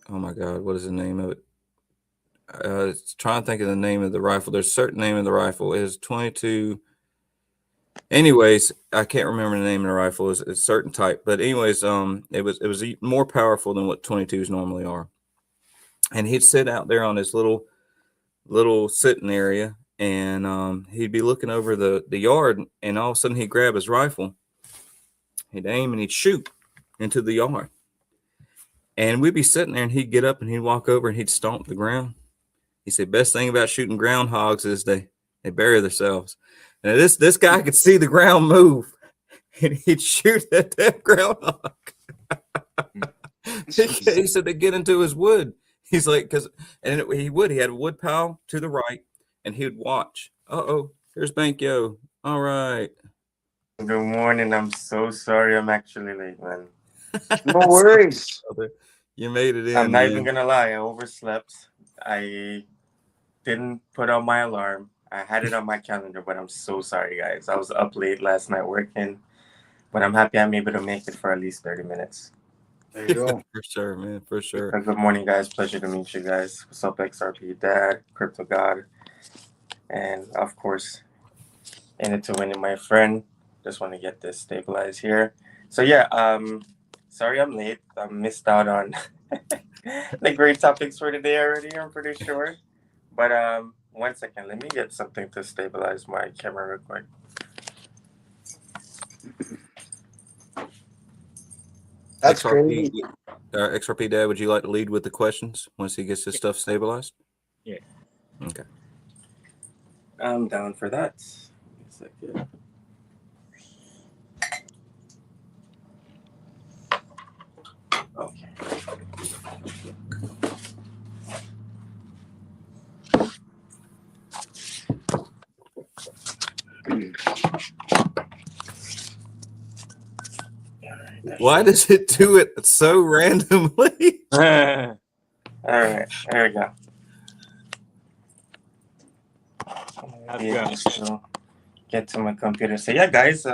my God, what is the name of it? Trying to think of the name of the rifle. There's a certain name of the rifle. It is 22. Anyways, I can't remember the name of the rifle. It's a certain type, but anyways, it was more powerful than what 22s normally are. And he'd sit out there on this little sitting area, and he'd be looking over the yard, and all of a sudden he'd grab his rifle, he'd aim, and he'd shoot into the yard. And we'd be sitting there, and he'd get up and he'd walk over and he'd stomp the ground. He said, best thing about shooting groundhogs is they bury themselves. And this guy could see the ground move, and he'd shoot at that groundhog. He said they get into his wood. He's like, he had a wood pile to the right, and he would watch. Here's Bankyo. All right. Good morning. I'm so sorry. I'm actually late, man. No worries. You made it in. I'm not even gonna lie. I overslept. I didn't put on my alarm. I had it on my calendar, but I'm so sorry, guys. I was up late last night working, but I'm happy I'm able to make it for at least 30 minutes. There you go. For sure, man. For sure. Good morning, guys. Pleasure to meet you guys. What's up, XRP Dad, Crypto God, and of course, in it to win it, my friend. Just want to get this stabilized here. So yeah, sorry I'm late. I missed out on the great topics for today already, I'm pretty sure. But 1 second, let me get something to stabilize my camera real quick. That's XRP, crazy. XRP Dad, would you like to lead with the questions once he gets his stuff stabilized? Yeah. Okay. I'm down for that. 1 second. Okay. Why does it do it so randomly? All right, there we go. How's Be it able going? to get to my computer. So yeah, guys.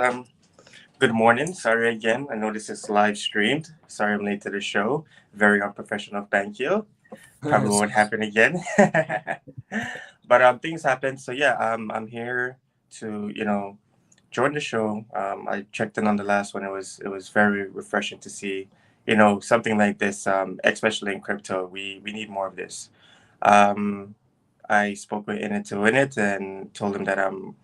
Good morning. Sorry again. I know this is live streamed. Sorry I'm late to the show. Very unprofessional. Thank you. Probably won't happen again. But things happen. So yeah, I'm here to join the show. I checked in on the last one. It was very refreshing to see something like this. Especially in crypto, we need more of this. Um, I spoke with Init and told him that I'm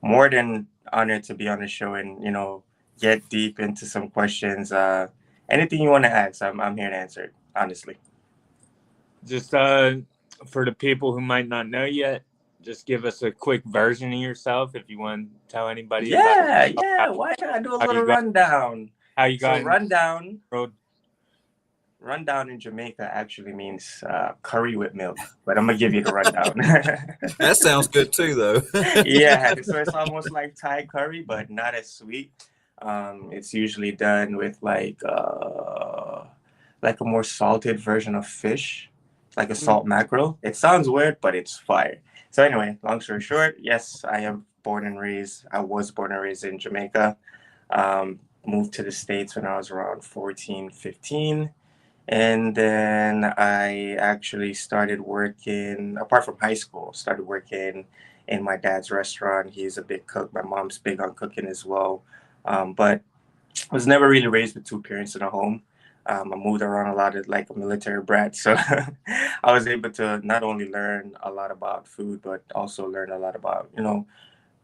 more than honored to be on the show and get deep into some questions. Anything you want to ask, I'm here to answer. Honestly. Just for the people who might not know yet, just give us a quick version of yourself if you want to tell anybody Yeah, about yeah. Why not? I do a how little you got rundown. how you So got in the rundown, road. rundown in Jamaica actually means curry with milk. But I'm gonna give you the rundown. That sounds good too, though. Yeah, so it's almost like Thai curry, but not as sweet. It's usually done with like a more salted version of fish, like a salt mackerel. It sounds weird, but it's fire. So anyway, long story short, yes, I am born and raised. I was born and raised in Jamaica. Moved to the States when I was around 14, 15. And then I actually started working, apart from high school, started working in my dad's restaurant. He's a big cook. My mom's big on cooking as well. But was never really raised with two parents in a home. I moved around a lot like a military brat. So I was able to not only learn a lot about food, but also learn a lot about,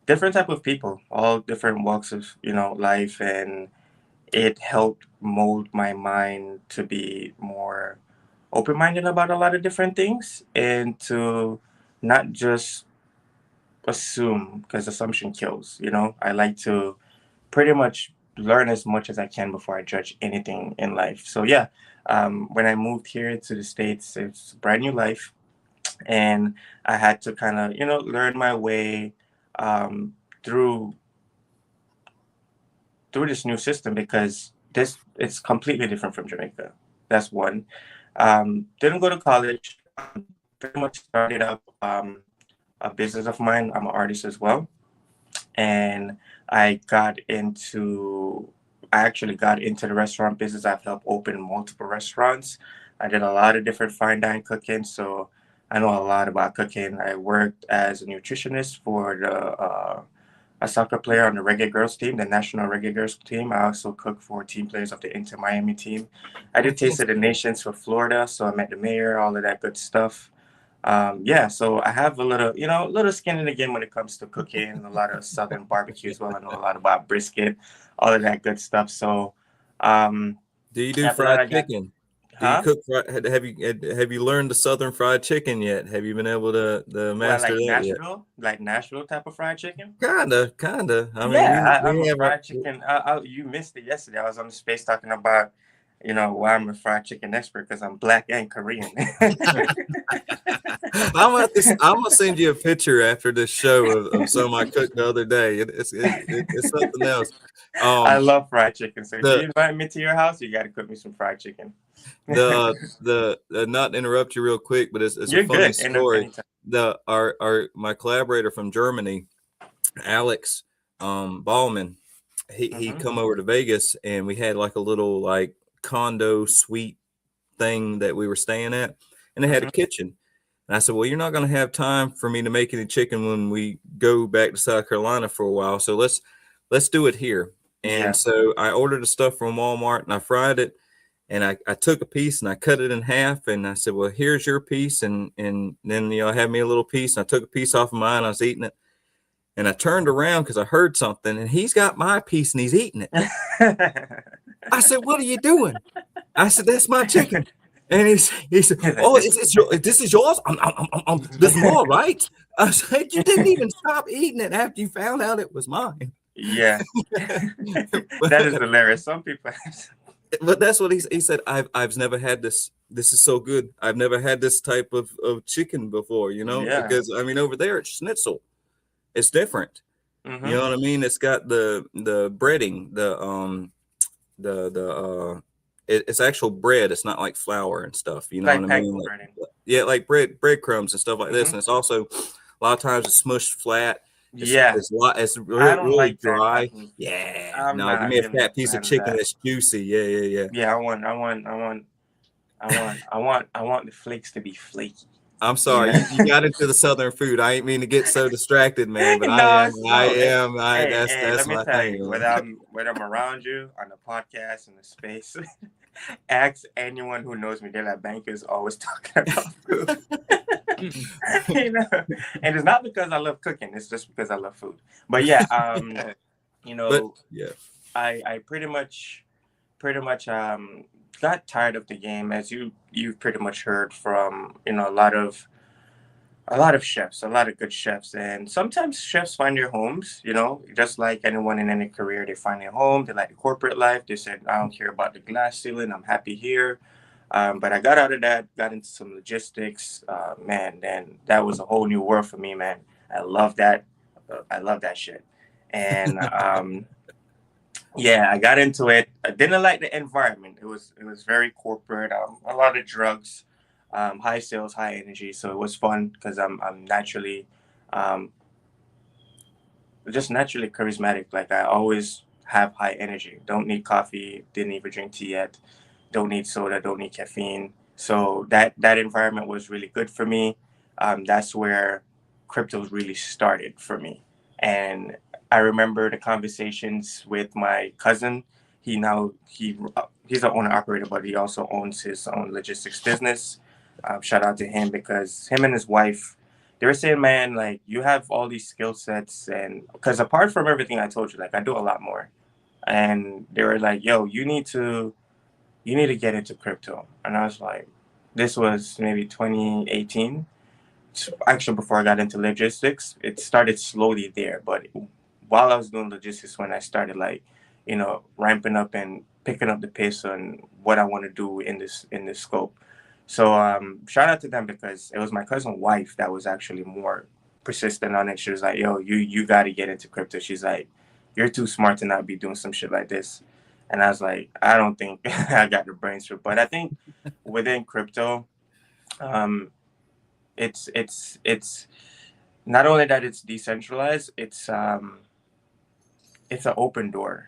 different type of people, all different walks of, life. And it helped mold my mind to be more open-minded about a lot of different things and to not just assume because assumption kills. I like to pretty much learn as much as I can before I judge anything in life. So yeah, when I moved here to the States, it's a brand new life, and I had to kind of learn my way through this new system because it's completely different from Jamaica. That's one. Didn't go to college. Pretty much started up a business of mine. I'm an artist as well, and I actually got into the restaurant business. I've helped open multiple restaurants. I did a lot of different fine dining cooking, so I know a lot about cooking. I worked as a nutritionist for a soccer player on the Reggae Girls team, the national Reggae Girls team. I also cooked for team players of the Inter Miami team. I did Taste of the Nations for Florida, so I met the mayor, all of that good stuff. Yeah, so I have a little skin in the game when it comes to cooking, a lot of Southern barbecue as well. I know a lot about brisket, all of that good stuff. So, Do you do after that, fried chicken? Do you huh? cook? Have you learned the Southern fried chicken yet? Have you been able to Well, master that yet? Like Nashville type of fried chicken. Kinda. I mean, Yeah, I'm we a have our. fried chicken. You missed it yesterday. I was on the space talking about, why I'm a fried chicken expert because I'm black and Korean. I'm gonna send you a picture after this show of some I cooked the other day. It's something else. I love fried chicken. So if you The invite me to your house, you got to cook me some fried chicken. the not to interrupt you real quick, but it's You're a funny good. story. Anytime. My collaborator from Germany, Alex Ballman, he come over to Vegas and we had like a little like condo suite thing that we were staying at, and they had a kitchen. And I said, well, you're not going to have time for me to make any chicken when we go back to South Carolina for a while. So let's do it here. And Yeah. so I ordered the stuff from Walmart and I fried it. And I took a piece and I cut it in half. And I said, well, here's your piece. And then, you know, I had me a little piece. And I took a piece off of mine. I was eating it. And I turned around because I heard something. And he's got my piece and he's eating it. I said, what are you doing? I said, that's my chicken. And he said, oh, this is yours? There's more, right? I said, you didn't even stop eating it after you found out it was mine. Yeah. That is hilarious. Some people But that's what he said. I've never had this. This is so good. I've never had this type of chicken before, you know, Yeah. because I mean, over there it's schnitzel. It's different. Mhm. You know what I mean? It's got the breading, it's actual bread. It's not like flour and stuff. You know Like what I mean? panko Like, breading. yeah, like breadcrumbs and stuff like this. Mhm. And it's also a lot of times it's smushed flat. Yeah. It's I really, don't really like that dry. type of- Yeah. I'm No, give not me a really fat a piece of fan of chicken that. that's juicy. Yeah. Yeah, I want the flakes to be flaky. I'm sorry, Yeah. you got into the southern food. I ain't mean to get so distracted, man, but No, I hey, that's let me my tell thing, you, man. whether I'm around you on the podcast in the space, ask anyone who knows me. They're like, Banker's always talking about food. You know, and it's not because I love cooking. It's just because I love food. But yeah, you But know, yeah, I pretty much got tired of the game, as you've pretty much heard from, you know, a lot of chefs, a lot of good chefs. And sometimes chefs find their homes, you know, just like anyone in any career. They find their home, they like the corporate life. They said, I don't care about the glass ceiling, I'm happy here. But I got out of that, got into some logistics. Man, then that was a whole new world for me, man. I love that. I love that shit. And yeah, I got into it. I didn't like the environment. It was very corporate. A lot of drugs, high sales, high energy. So it was fun because I'm naturally, um, just naturally charismatic. Like I always have high energy. Don't need coffee. Didn't even drink tea yet. Don't need soda. Don't need caffeine. So that environment was really good for me. That's where crypto really started for me. And I remember the conversations with my cousin. He's an owner operator, but he also owns his own logistics business. Shout out to him because him and his wife, they were saying, man, like you have all these skill sets, and because apart from everything I told you, like I do a lot more. And they were like, yo, you need to get into crypto. And I was like, this was maybe 2018. Actually, before I got into logistics, it started slowly there. But while I was doing logistics, when I started like, you know, ramping up and picking up the pace on what I want to do in this scope. So shout out to them because it was my cousin's wife that was actually more persistent on it. She was like, yo, you got to get into crypto. She's like, you're too smart to not be doing some shit like this. And I was like, I don't think I got the brains for it. But I think within crypto, um, it's not only that it's decentralized, it's an open door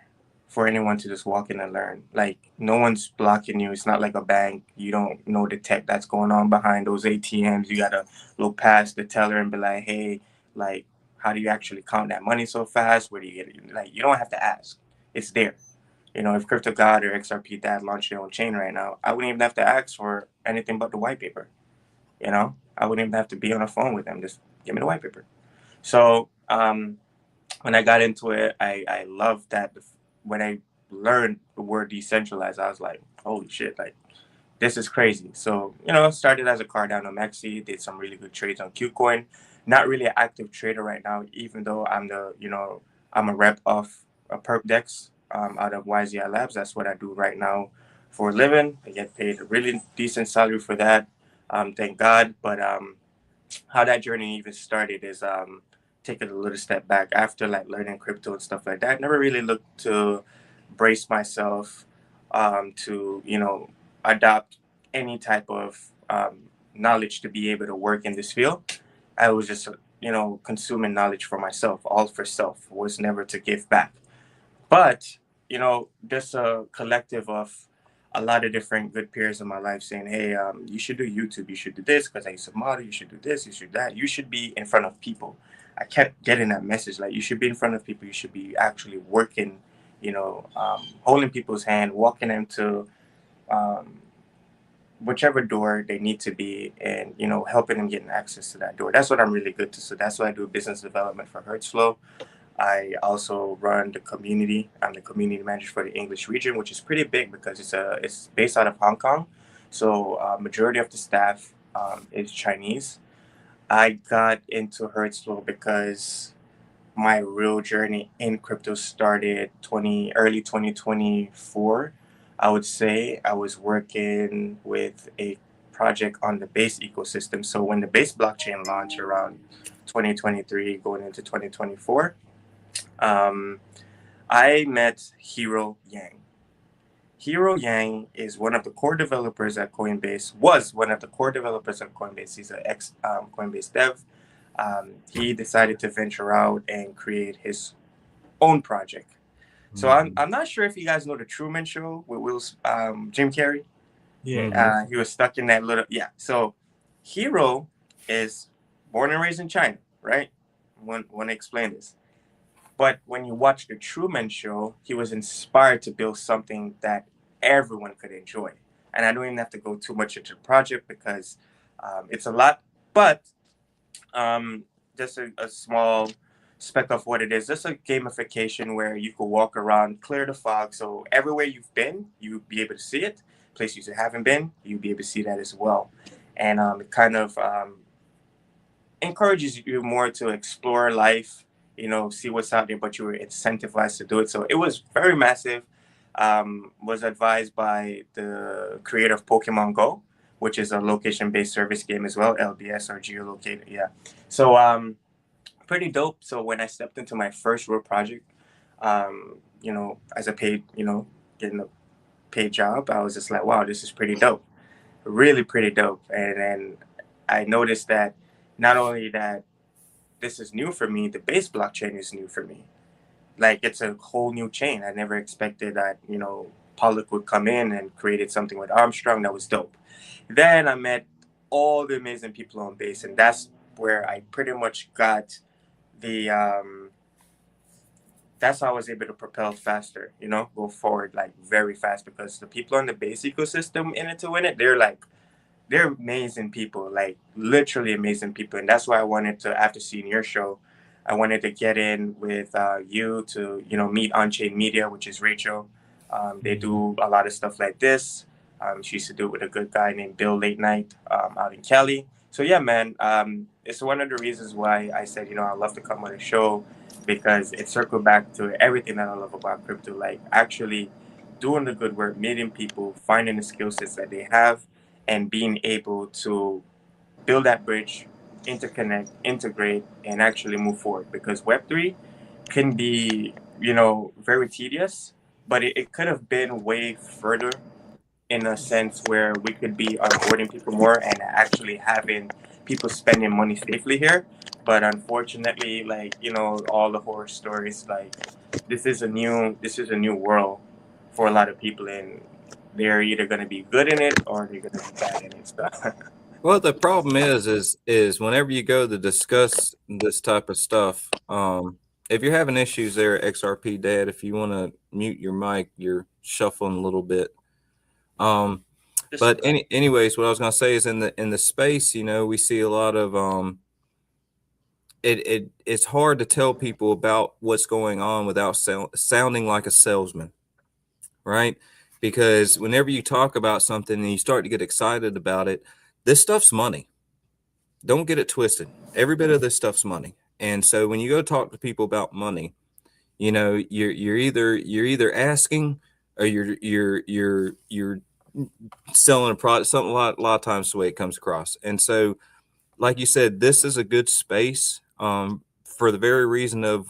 for anyone to just walk in and learn. Like no one's blocking you. It's not like a bank. You don't know the tech that's going on behind those ATMs. You gotta look past the teller and be like, hey, like how do you actually count that money so fast? Where do you get it? Like you don't have to ask. It's there. You know, if Crypto God or XRP Dad launched their own chain right now, I wouldn't even have to ask for anything but the white paper. You know, I wouldn't even have to be on the phone with them. Just give me the white paper. So when I got into it, I loved that. When I learned the word decentralized, I was like, holy shit, like this is crazy. So, you know, started as a Cardano Maxi, did some really good trades on Qcoin. Not really an active trader right now, even though I'm a rep of a perp dex out of YZI Labs. That's what I do right now for a living. I get paid a really decent salary for that. Thank God. But how that journey even started is taking a little step back after like learning crypto and stuff like that. Never really looked to brace myself to, you know, adopt any type of knowledge to be able to work in this field. I was just, you know, consuming knowledge for myself, all for self, was never to give back. But, you know, just a collective of a lot of different good peers in my life saying, hey, you should do YouTube, you should do this because I used to model, you should do this, you should that, you should be in front of people. I kept getting that message, like you should be in front of people, you should be actually working holding people's hand, walking them to um, whichever door they need to be, and helping them get access to that door. That's what I'm really good to. So that's why I do business development for Hertzflow. I also run the community. I'm the community manager for the English region, which is pretty big because it's based out of Hong Kong. So majority of the staff is Chinese. I got into Hertzflow because my real journey in crypto started early 2024. I would say I was working with a project on the Base ecosystem. So when the Base blockchain launched around 2023 going into 2024, I met Hero Yang. Hero Yang is one of the core developers at Coinbase, was one of the core developers at Coinbase. He's an ex Coinbase dev. He decided to venture out and create his own project. So I'm not sure if you guys know the Truman Show with Jim Carrey. Yeah. He was stuck in that little So Hero is born and raised in China, right? Want to explain this. But when you watch the Truman Show, he was inspired to build something that everyone could enjoy. And I don't even have to go too much into the project because it's a lot. But just a small speck of what it is. Just a gamification where you could walk around, clear the fog. So everywhere you've been, you'll be able to see it. Places you haven't been, you'll be able to see that as well. And it kind of encourages you more to explore life, see what's out there, but you were incentivized to do it. So it was very massive. Was advised by the creator of Pokemon Go, which is a location-based service game as well, LBS or geolocated. Yeah. So pretty dope. So when I stepped into my first real project, as a paid, getting a paid job, I was just like, wow, this is pretty dope. Really pretty dope. And then I noticed that not only that this is new for me, the Base blockchain is new for me. Like, it's a whole new chain. I never expected that, Pollock would come in and created something with Armstrong that was dope. Then I met all the amazing people on Base, and that's where I pretty much got the that's how I was able to propel faster, go forward like very fast, because the people on the Base ecosystem in it to win it, they're amazing people, like literally amazing people. And that's why I wanted to, after seeing your show, I wanted to get in with you to, meet On-Chain Media, which is Rachel. They do a lot of stuff like this. She used to do it with a good guy named Bill Late Night out in Cali. So yeah, man, it's one of the reasons why I said, I love to come on the show, because it circled back to everything that I love about crypto, like actually doing the good work, meeting people, finding the skill sets that they have, and being able to build that bridge, interconnect, integrate, and actually move forward. Because Web3 can be, very tedious, but it could have been way further, in a sense where we could be onboarding people more and actually having people spending money safely here. But unfortunately, like, all the horror stories, like this is a new world for a lot of people, and they're either going to be good in it or they're going to be bad in it. So. Well, the problem is whenever you go to discuss this type of stuff, if you're having issues there, XRP Dad, if you want to mute your mic, you're shuffling a little bit. But anyways, what I was going to say is in the space, we see a lot of it's hard to tell people about what's going on without sounding like a salesman, right? Because whenever you talk about something and you start to get excited about it, this stuff's money. Don't get it twisted. Every bit of this stuff's money. And so when you go talk to people about money, you're either asking or you're selling a product, something a lot of times the way it comes across. And so, like you said, this is a good space for the very reason of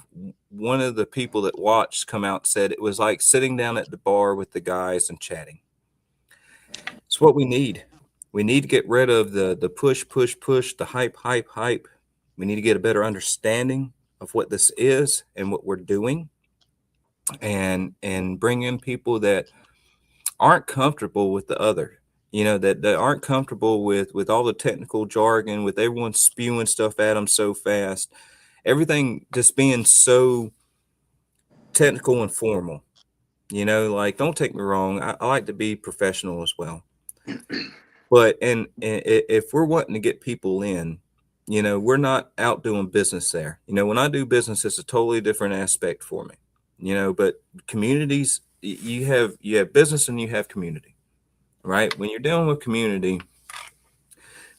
one of the people that watched come out and said it was like sitting down at the bar with the guys and chatting. It's what we need. We need to get rid of the push, the hype. We need to get a better understanding of what this is and what we're doing, and bring in people that aren't comfortable with the other, that aren't comfortable with all the technical jargon, with everyone spewing stuff at them so fast, everything just being so technical and formal. You know, like, don't take me wrong. I like to be professional as well. But if we're wanting to get people in, you know, we're not out doing business there. You know, when I do business, it's a totally different aspect for me. You know, but communities, you have business and you have community, right? When you're dealing with community,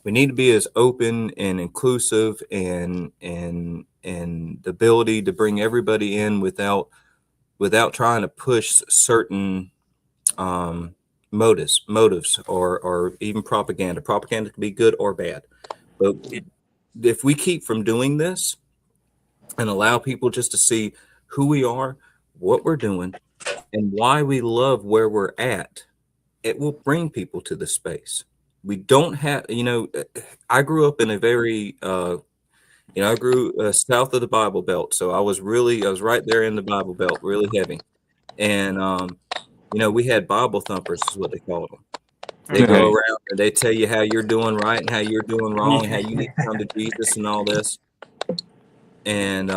we need to be as open and inclusive and the ability to bring everybody in without trying to push certain motives or even propaganda. Propaganda can be good or bad, but if we keep from doing this and allow people just to see who we are, what we're doing, and why we love where we're at, it will bring people to the space. We don't have, you know, I grew up in a very, I grew south of the Bible Belt. So I was right there in the Bible Belt, really heavy. And, we had Bible thumpers, is what they called them. They go Right. around and they tell you how you're doing right and how you're doing wrong, how you need to come to Jesus and all this. And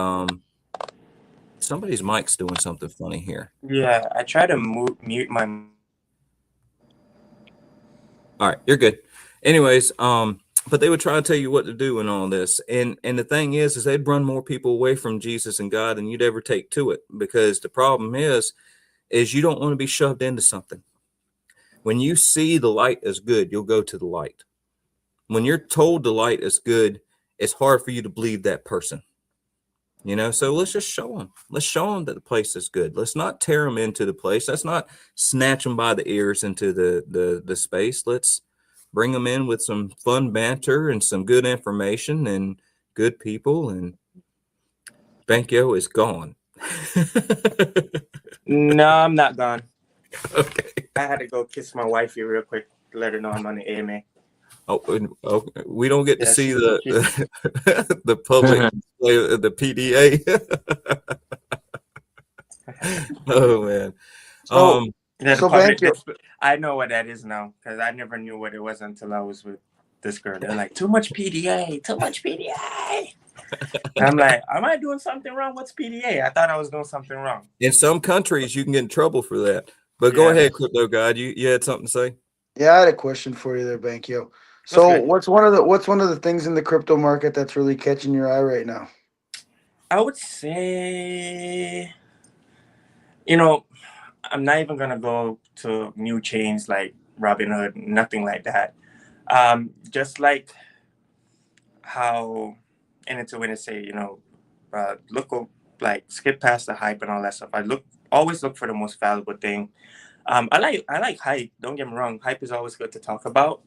somebody's mic's doing something funny here. Yeah, I try to mute my. All right, you're good. Anyways, but they would try to tell you what to do and all this. And the thing is they'd run more people away from Jesus and God than you'd ever take to it. Because the problem is you don't want to be shoved into something. When you see the light as good, you'll go to the light. When you're told the light is good, it's hard for you to believe that person. You know, so let's just show them. Let's show them that the place is good. Let's not tear them into the place. Let's not snatch them by the ears into the space. Let's bring them in with some fun banter and some good information and good people. And Bankyo is gone. No, I'm not gone. Okay. I had to go kiss my wifey real quick to let her know I'm on the AMA. Oh, we don't get to see the the public display of the PDA. Oh man. So, so I know what that is now because I never knew what it was until I was with this girl. They're like, too much PDA, too much PDA. And I'm like, am I doing something wrong? What's PDA? I thought I was doing something wrong. In some countries, you can get in trouble for that. But go ahead, Crypto God. You had something to say? Yeah, I had a question for you there, Bankyo. So what's one of the things in the crypto market that's really catching your eye right now? I would say, I'm not even gonna go to new chains like Robinhood, nothing like that. Just like how N2Win say, skip past the hype and all that stuff. Always look for the most valuable thing. I like hype. Don't get me wrong. Hype is always good to talk about.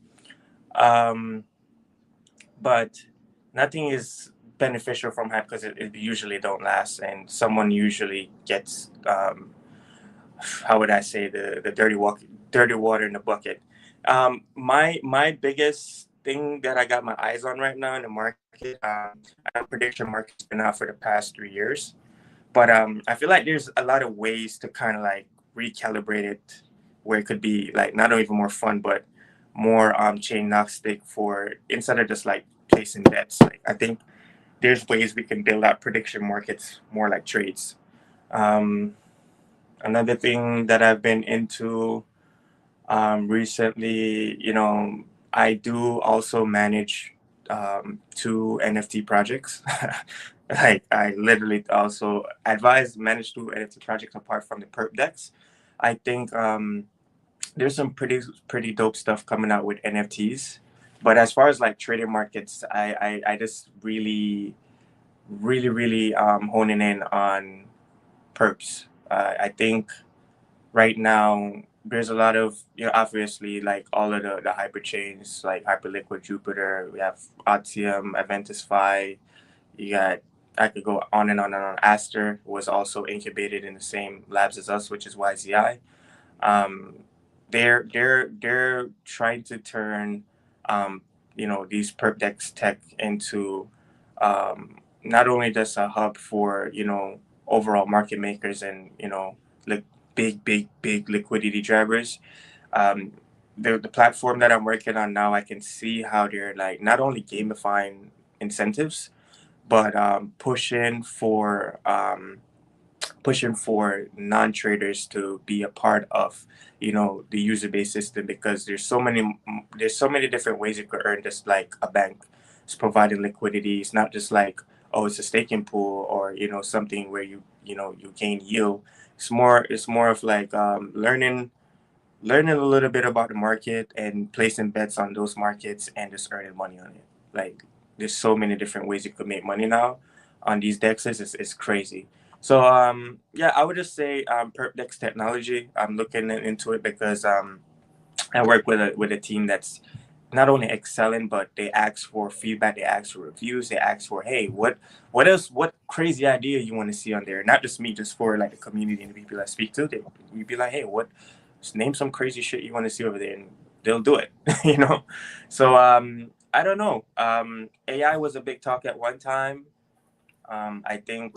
But nothing is beneficial from hype because it usually don't last, and someone usually gets how would I say the dirty water in the bucket. My biggest thing that I got my eyes on right now in the market, prediction market's been out for the past 3 years, but I feel like there's a lot of ways to kind of like recalibrate it where it could be like not only even more fun but more chain agnostic for instead of just like placing bets. Like I think there's ways we can build out prediction markets more like trades. Another thing that I've been into recently, I do also manage 2 NFT projects. Like I literally also manage 2 NFT projects apart from the perp decks. I think there's some pretty dope stuff coming out with NFTs. But as far as like trading markets, I just really honing in on perps. I think right now there's a lot of obviously like all of the hyper chains like Hyperliquid, Jupiter. We have Atium, Aventus Phi. I could go on and on and on. Aster was also incubated in the same labs as us, which is YZI. They're trying to turn these perp decks tech into not only just a hub for overall market makers and like big liquidity drivers. The platform that I'm working on now, I can see how they're like not only gamifying incentives but pushing for pushing for non-traders to be a part of, you know, the user-based system, because there's so many different ways you could earn, just like a bank is providing liquidity. It's not just like, oh, it's a staking pool, or, you know, something where you know, you gain yield. It's more of like learning a little bit about the market and placing bets on those markets and just earning money on it. Like, there's so many different ways you could make money now on these dexes. It's crazy. So yeah, I would just say PerpDex technology. I'm looking into it because I work with a team that's not only excelling, but they ask for feedback, they ask for reviews, they ask for, hey, what else, what crazy idea you want to see on there? Not just me, just for like the community and the people I speak to. We'd be like, hey, just name some crazy shit you want to see over there, and they'll do it. You know. So I don't know. AI was a big talk at one time. I think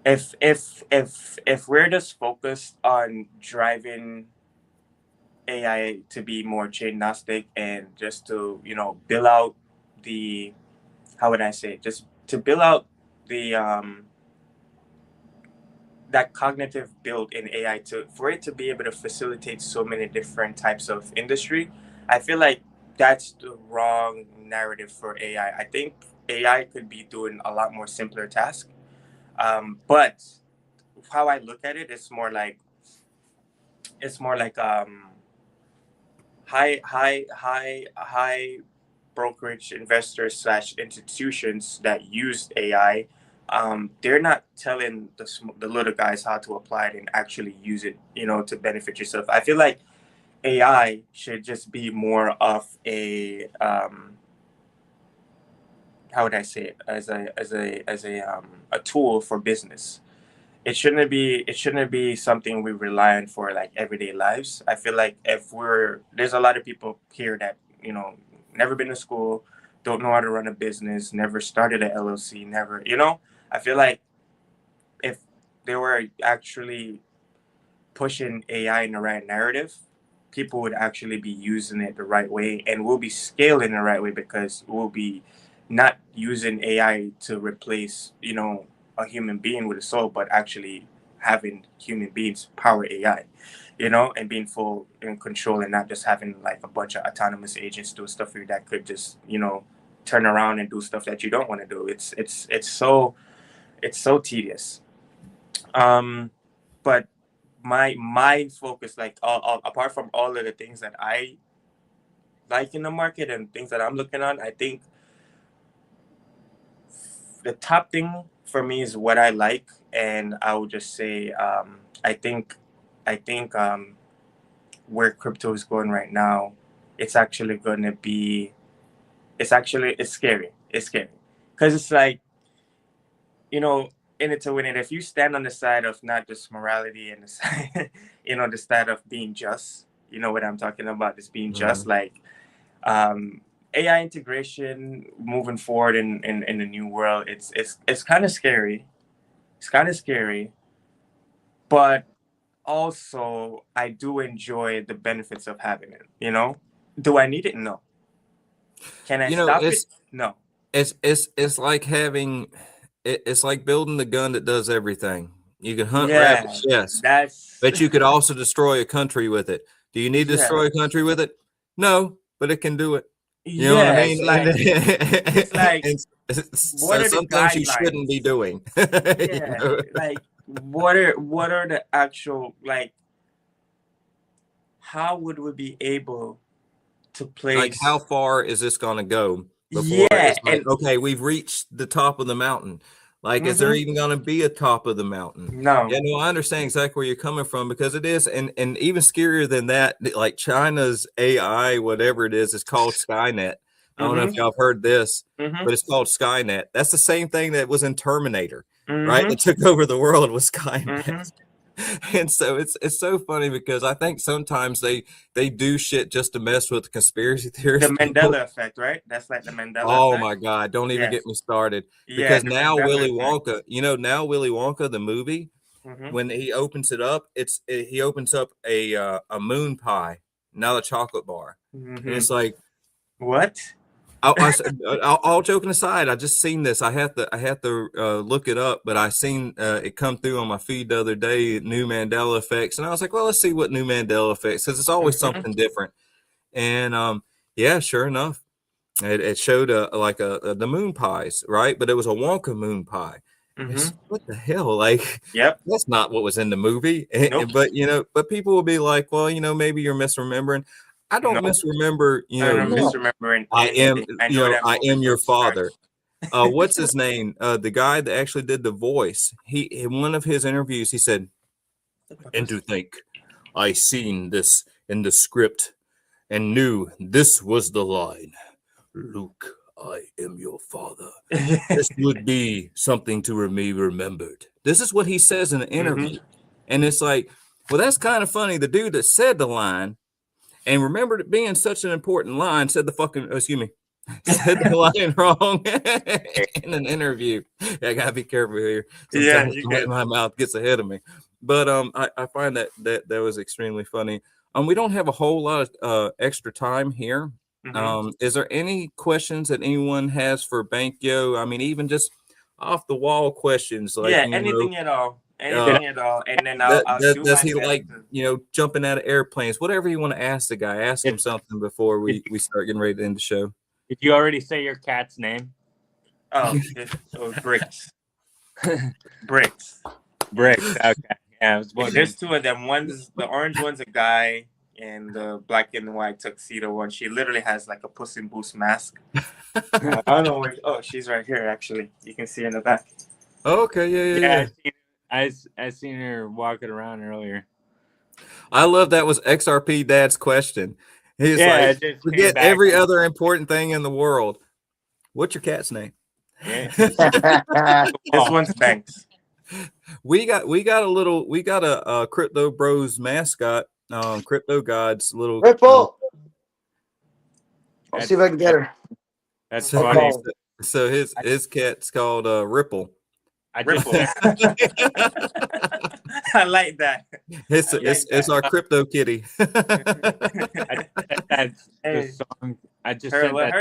if we're just focused on driving AI to be more chain agnostic, and just to, you know, build out the, how would I say it? Just to build out the that cognitive build in AI, to for it to be able to facilitate so many different types of industry, I feel like that's the wrong narrative for AI. I think AI could be doing a lot more simpler tasks. But how I look at it, it's more like high brokerage investors slash institutions that use AI. They're not telling the little guys how to apply it and actually use it, you know, to benefit yourself. I feel like AI should just be more of a how would I say it, as a tool for business. It shouldn't be something we rely on for like everyday lives. I feel like there's a lot of people here that, you know, never been to school, don't know how to run a business, never started a LLC, never, you know. I feel like if they were actually pushing AI in the right narrative, people would actually be using it the right way, and we'll be scaling the right way, because we'll be not using AI to replace, you know, a human being with a soul, but actually having human beings power AI, you know, and being full in control, and not just having like a bunch of autonomous agents do stuff for you that could just, you know, turn around and do stuff that you don't want to do. It's so tedious. But my focus, like apart from all of the things that I like in the market and things that I'm looking on, I think the top thing for me is what I like, and I would just say I think where crypto is going right now, it's actually going to be it's scary. It's scary because it's like, you know, in it to win it. If you stand on the side of not just morality and the side, you know, the side of being just, you know what I'm talking about, is being just, like AI integration moving forward in the new world. It's kind of scary. It's kind of scary, but also I do enjoy the benefits of having it. You know, do I need it? No. Can I You know, stop it? No. it's like it's like building the gun that does everything. You can hunt Yeah, rabbits, yes, that's but you could also destroy a country with it. Do you need to yeah, destroy a country with it? No, but it can do it. You know what I yeah. mean? It's like what So are the some things you shouldn't be guidelines? doing. You Yeah, know? like what are the actual, like, how would we be able to Like, how place? far is this going to go before Yeah, it's like, and okay, we've reached the top of the mountain? Like, is there mm-hmm, even going to be a top of the mountain? no, Yeah, no, I understand exactly where you're coming from, because it is, and even scarier than that, like China's AI, whatever it is called Skynet. I don't know if mm-hmm, y'all have heard this, mm-hmm, but it's called Skynet. That's the same thing that was in Terminator, right? mm-hmm, That took over the world was Skynet. mm-hmm. And so it's so funny, because I think sometimes they do shit just to mess with conspiracy The theorist people. Mandela effect, right? That's like the Mandela Oh effect. my God, don't even get Yes, me started. yeah, Because the now Mandela Willy effect. Wonka, now Willy Wonka, the movie, Mm-hmm, when he opens it up, he opens up a moon pie, not a chocolate bar. And mm-hmm. it's like, What? all joking aside, I just seen this. I have to look it up, but I seen it come through on my feed the other day. New Mandela effects, and I was like, well, let's see what new Mandela effects, because it's always something different. And yeah, sure enough, it showed the moon pies, right? But it was a Wonka moon pie. It's, what the hell? Like, Yep. that's not what was in the movie. Nope. But but people will be like, well, maybe you're misremembering. I don't Nope. misremember. I don't misremembering I am. anything. I know that I movie am your from scratch. father. What's his name? The guy that actually did the voice. He in one of his interviews, he said, "And to think, I seen this in the script and knew this was the line. Luke, I am your father. This would be something to be remembered." This is what he says in the interview. And it's like, well, that's kind of funny. The dude that said the line and remembered it being such an important line said the line wrong in an interview. I gotta be careful here. Sometimes my mouth gets ahead of me. But I find that was extremely funny. We don't have a whole lot of extra time here. Is there any questions that anyone has for Bankyo? I mean, even just off the wall questions, like anything at all. Anything at all. And then I'll do does my he best like to... jumping out of airplanes? Whatever you want to ask the guy, ask him something before we start getting ready to end the show. Did you already say your cat's name? Oh, Bricks. Bricks. Bricks. Okay. Yeah, well, there's two of them. The orange one's a guy, and the black and white tuxedo one. She literally has like a Puss in Boots mask. I don't know where. Oh, she's right here. Actually, you can see her in the back. Okay, yeah. I seen her walking around earlier. I love that was XRP Dad's question. He's like, forget every other important thing in the world. What's your cat's name? Yeah. This one's Banks. We got a Crypto Bros mascot, Crypto God's little Ripple. I'll see if I can get her. That's funny. So his cat's called Ripple. Ripple. I like that. It's our crypto kitty. Her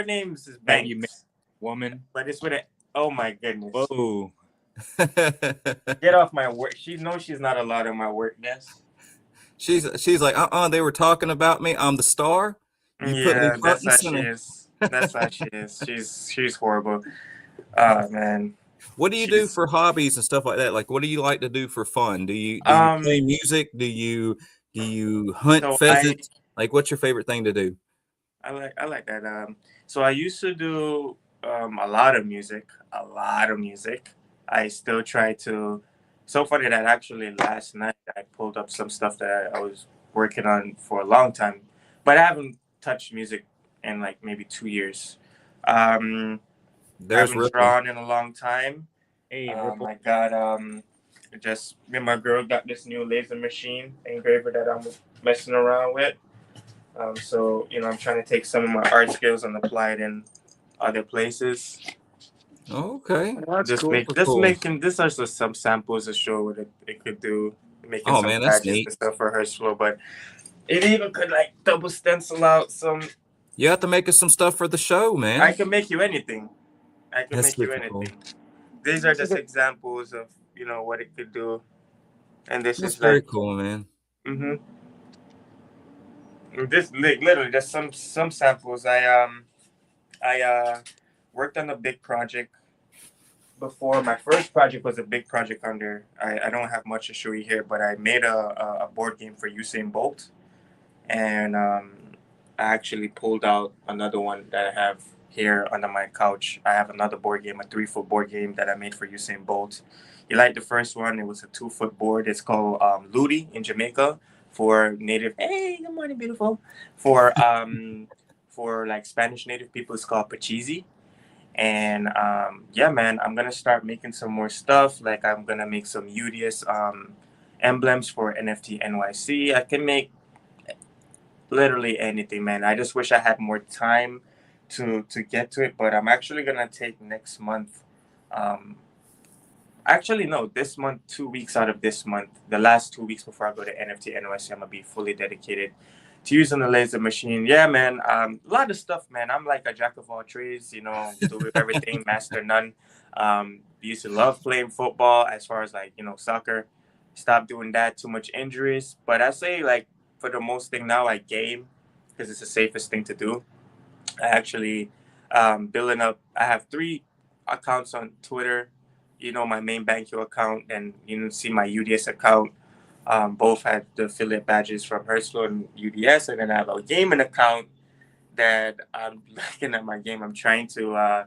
name's Banks. You woman, but it's with a. Oh my goodness! Whoa! Get off my work. She knows she's not allowed on my work desk. She's like, they were talking about me. I'm the star. That's how she is. That's how she is. She's horrible. Oh man. What do you do for hobbies and stuff like that? Like, what do you like to do for fun? Do you play music? Do you hunt pheasants? Like, what's your favorite thing to do? I like that. So I used to do a lot of music. I still try to. So funny that actually last night I pulled up some stuff that I was working on for a long time, but I haven't touched music in like maybe 2 years. I haven't drawn in a long time. Hey, I got just me and my girl got this new laser machine engraver that I'm messing around with. So I'm trying to take some of my art skills and apply it in other places. Okay, that's cool. This are just some samples to show what it could do. Making some that's neat. And stuff for her flow, but it even could like double stencil out some. You have to make us some stuff for the show, man. I can make you anything. Cool. These are just examples of what it could do, and this is very cool, man. This literally just some samples. I worked on a big project before. My first project was a big project under. I don't have much to show you here, but I made a board game for Usain Bolt, and I actually pulled out another one that I have here under my couch. I have another board game, a 3-foot board game that I made for Usain Bolt. You like the first one? It was a 2-foot board. It's called Ludi in Jamaica for native. Hey, good morning, beautiful. For like Spanish native people, it's called Pachizi. And man, I'm gonna start making some more stuff. Like I'm gonna make some UDS emblems for NFT NYC. I can make literally anything, man. I just wish I had more time to get to it, but I'm actually gonna take next month. Actually, no, this month, 2 weeks out of this month, the last 2 weeks before I go to NFT NYC, I'm gonna be fully dedicated to using the laser machine, yeah, man. A lot of stuff, man. I'm like a jack of all trades, you know, do everything, master none. Used to love playing football as far as like, you know, soccer. Stopped doing that, too much injuries. But I say like for the most thing now, I game because it's the safest thing to do. I actually building up. I have 3 accounts on Twitter. You know, my main BanQ account, and you know, see my UDS account. Both had the affiliate badges from Herslow and UDS, and then I have a gaming account that I'm looking at my game. I'm trying to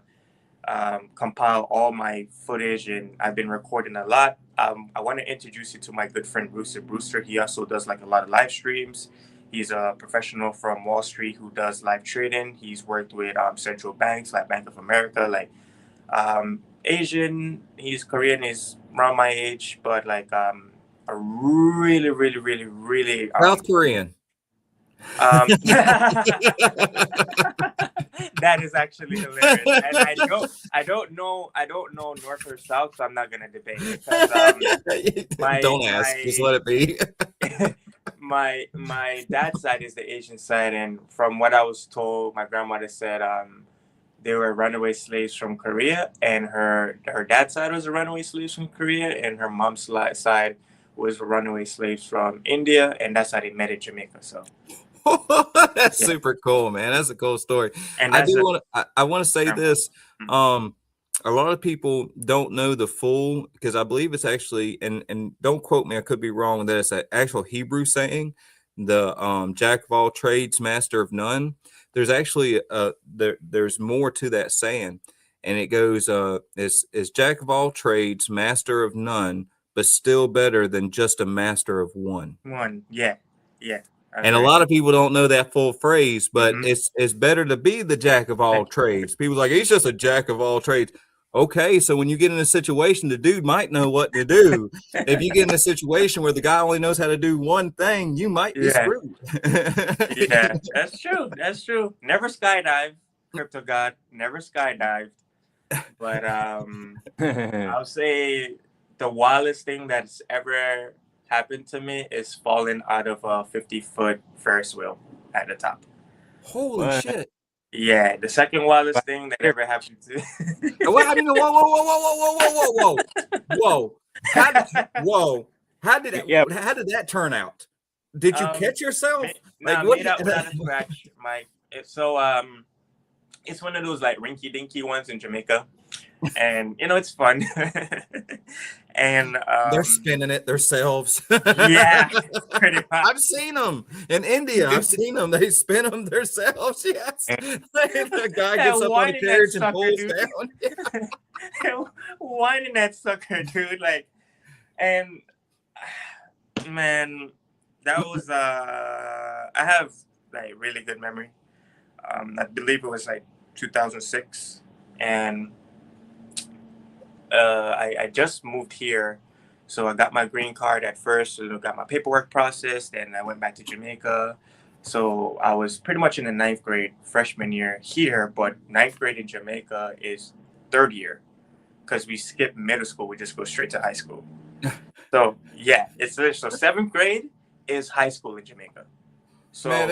compile all my footage, and I've been recording a lot. I want to introduce you to my good friend Brewster. Brewster, he also does like a lot of live streams. He's a professional from Wall Street who does live trading. He's worked with central banks like Bank of America, like Asian. He's Korean. He's around my age, but like a really, really, really, really South Korean. That is actually hilarious, and I don't know North or South, so I'm not gonna debate it. Don't ask, just let it be. my dad's side is the Asian side, and from what I was told, my grandmother said they were runaway slaves from Korea, and her dad's side was a runaway slaves from Korea, and her mom's side was runaway slaves from India, and that's how they met in Jamaica. So. That's super cool, man. That's a cool story. And I want to say this. A lot of people don't know the full, because I believe it's actually, and don't quote me, I could be wrong, that it's an actual Hebrew saying, the jack of all trades, master of none. There's actually there's more to that saying, and it goes is jack of all trades, master of none, but still better than just a master of one. Yeah. And a lot of people don't know that full phrase, but it's better to be the jack of all trades. People are like, he's just a jack of all trades. Okay, so when you get in a situation, the dude might know what to do. If you get in a situation where the guy only knows how to do one thing, you might be screwed. Yeah, that's true. That's true. Never skydive, Crypto God. Never skydived. But I'll say the wildest thing that's ever happened to me is falling out of a 50-foot Ferris wheel at the top. Holy shit. Yeah, the second wildest thing that ever happened to Whoa. How did that turn out? Did you catch yourself? Made out without a scratch, Mike. So it's one of those like rinky dinky ones in Jamaica. And you know, it's fun. And they're spinning it themselves. Yeah, pretty much. I've seen them in India. I've seen them. They spin them themselves. Yes. The guy gets up on the carriage and pulls down. Yeah. Winding that sucker, dude. Like, and man, that was I have like really good memory. I believe it was like 2006, and I just moved here, so I got my green card at first. So got my paperwork processed, and I went back to Jamaica. So I was pretty much in the 9th grade, freshman year here, but 9th grade in Jamaica is 3rd year, because we skip middle school, we just go straight to high school. So yeah, it's so 7th grade is high school in Jamaica. So man,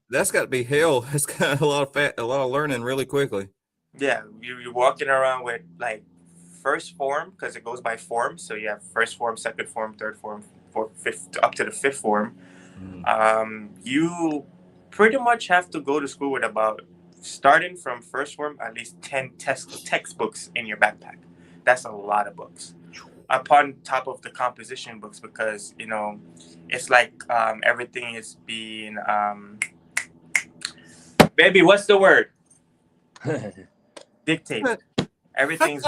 that's got to be hell. It's got a lot of learning really quickly. Yeah, you're walking around with like first form, because it goes by form. So you have first form, second form, third form, fourth, fifth, up to the 5th form. You pretty much have to go to school with about, starting from first form, at least 10 textbooks in your backpack. That's a lot of books. Upon top of the composition books, because you know, it's like everything is being baby, what's the word? Dictated. Everything's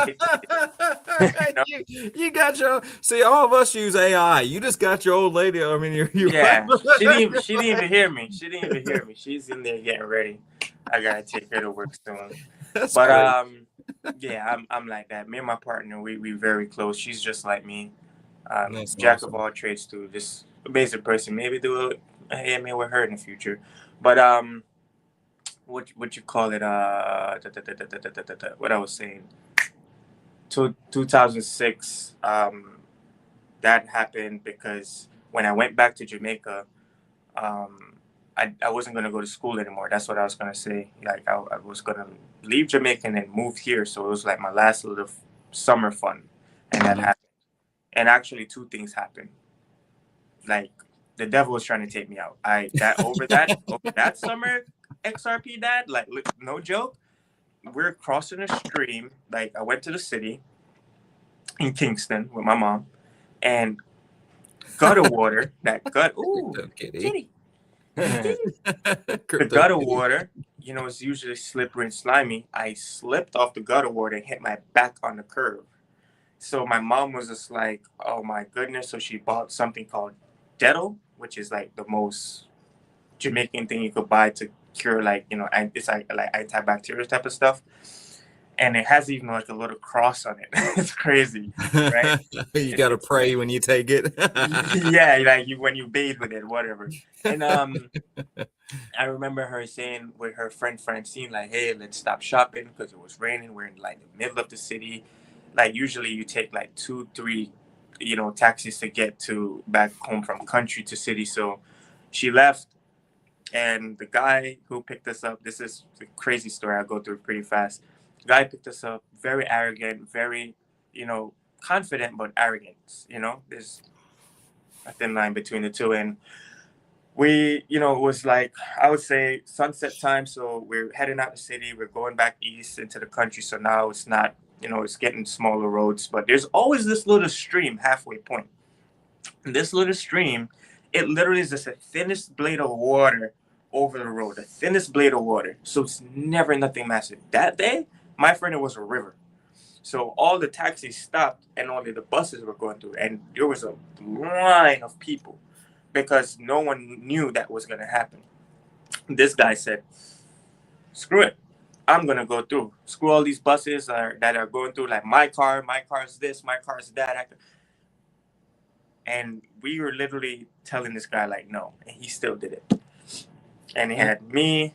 you got your, see, all of us use AI. You just got your old lady. I mean, yeah. She didn't even hear me. She's in there getting ready. I gotta take her to work soon. That's but great. Yeah, I'm like that. Me and my partner, we very close. She's just like me. That's Jack awesome. of all trades too. Just amazing person. Maybe do a AMA with her in the future. But what you call it? What I was saying. 2006. That happened because when I went back to Jamaica, I wasn't gonna go to school anymore. That's what I was gonna say. Like I was gonna leave Jamaica and move here. So it was like my last little summer fun, and that happened. And actually, two things happened. Like the devil was trying to take me out. Over that summer, XRP dad, like no joke. We're crossing a stream. Like I went to the city in Kingston with my mom, and gutter water. Ooh, kitty. The gutter water, you know, is usually slippery and slimy. I slipped off the gutter water and hit my back on the curb. So my mom was just like, "Oh my goodness!" So she bought something called Dettol, which is like the most Jamaican thing you could buy to cure, like, you know, and it's like antibacterial type of stuff. And it has even like a little cross on it. It's crazy, right? You got to pray when you take it. Yeah, like when you bathe with it, whatever. And I remember her saying with her friend Francine, like, "Hey, let's stop shopping because it was raining. We're in like the middle of the city. Like usually you take like 2-3, you know, taxis to get to back home from country to city." So she left, and the guy who picked us up, this is a crazy story. I'll go through it pretty fast. The guy picked us up, very arrogant, very, you know, confident, but arrogant. You know, there's a thin line between the two. And we, you know, it was like, I would say sunset time. So we're heading out the city. We're going back east into the country. So now it's not, you know, it's getting smaller roads, but there's always this little stream halfway point. And this little stream, it literally is just the thinnest blade of water over the road, the thinnest blade of water. So it's never nothing massive. That day, my friend, it was a river. So all the taxis stopped and only the buses were going through. And there was a line of people because no one knew that was going to happen. This guy said, "Screw it. I'm going to go through. Screw all these buses that are going through, like my car's this, my car's that." And we were literally telling this guy, like, no. And he still did it. And he had me,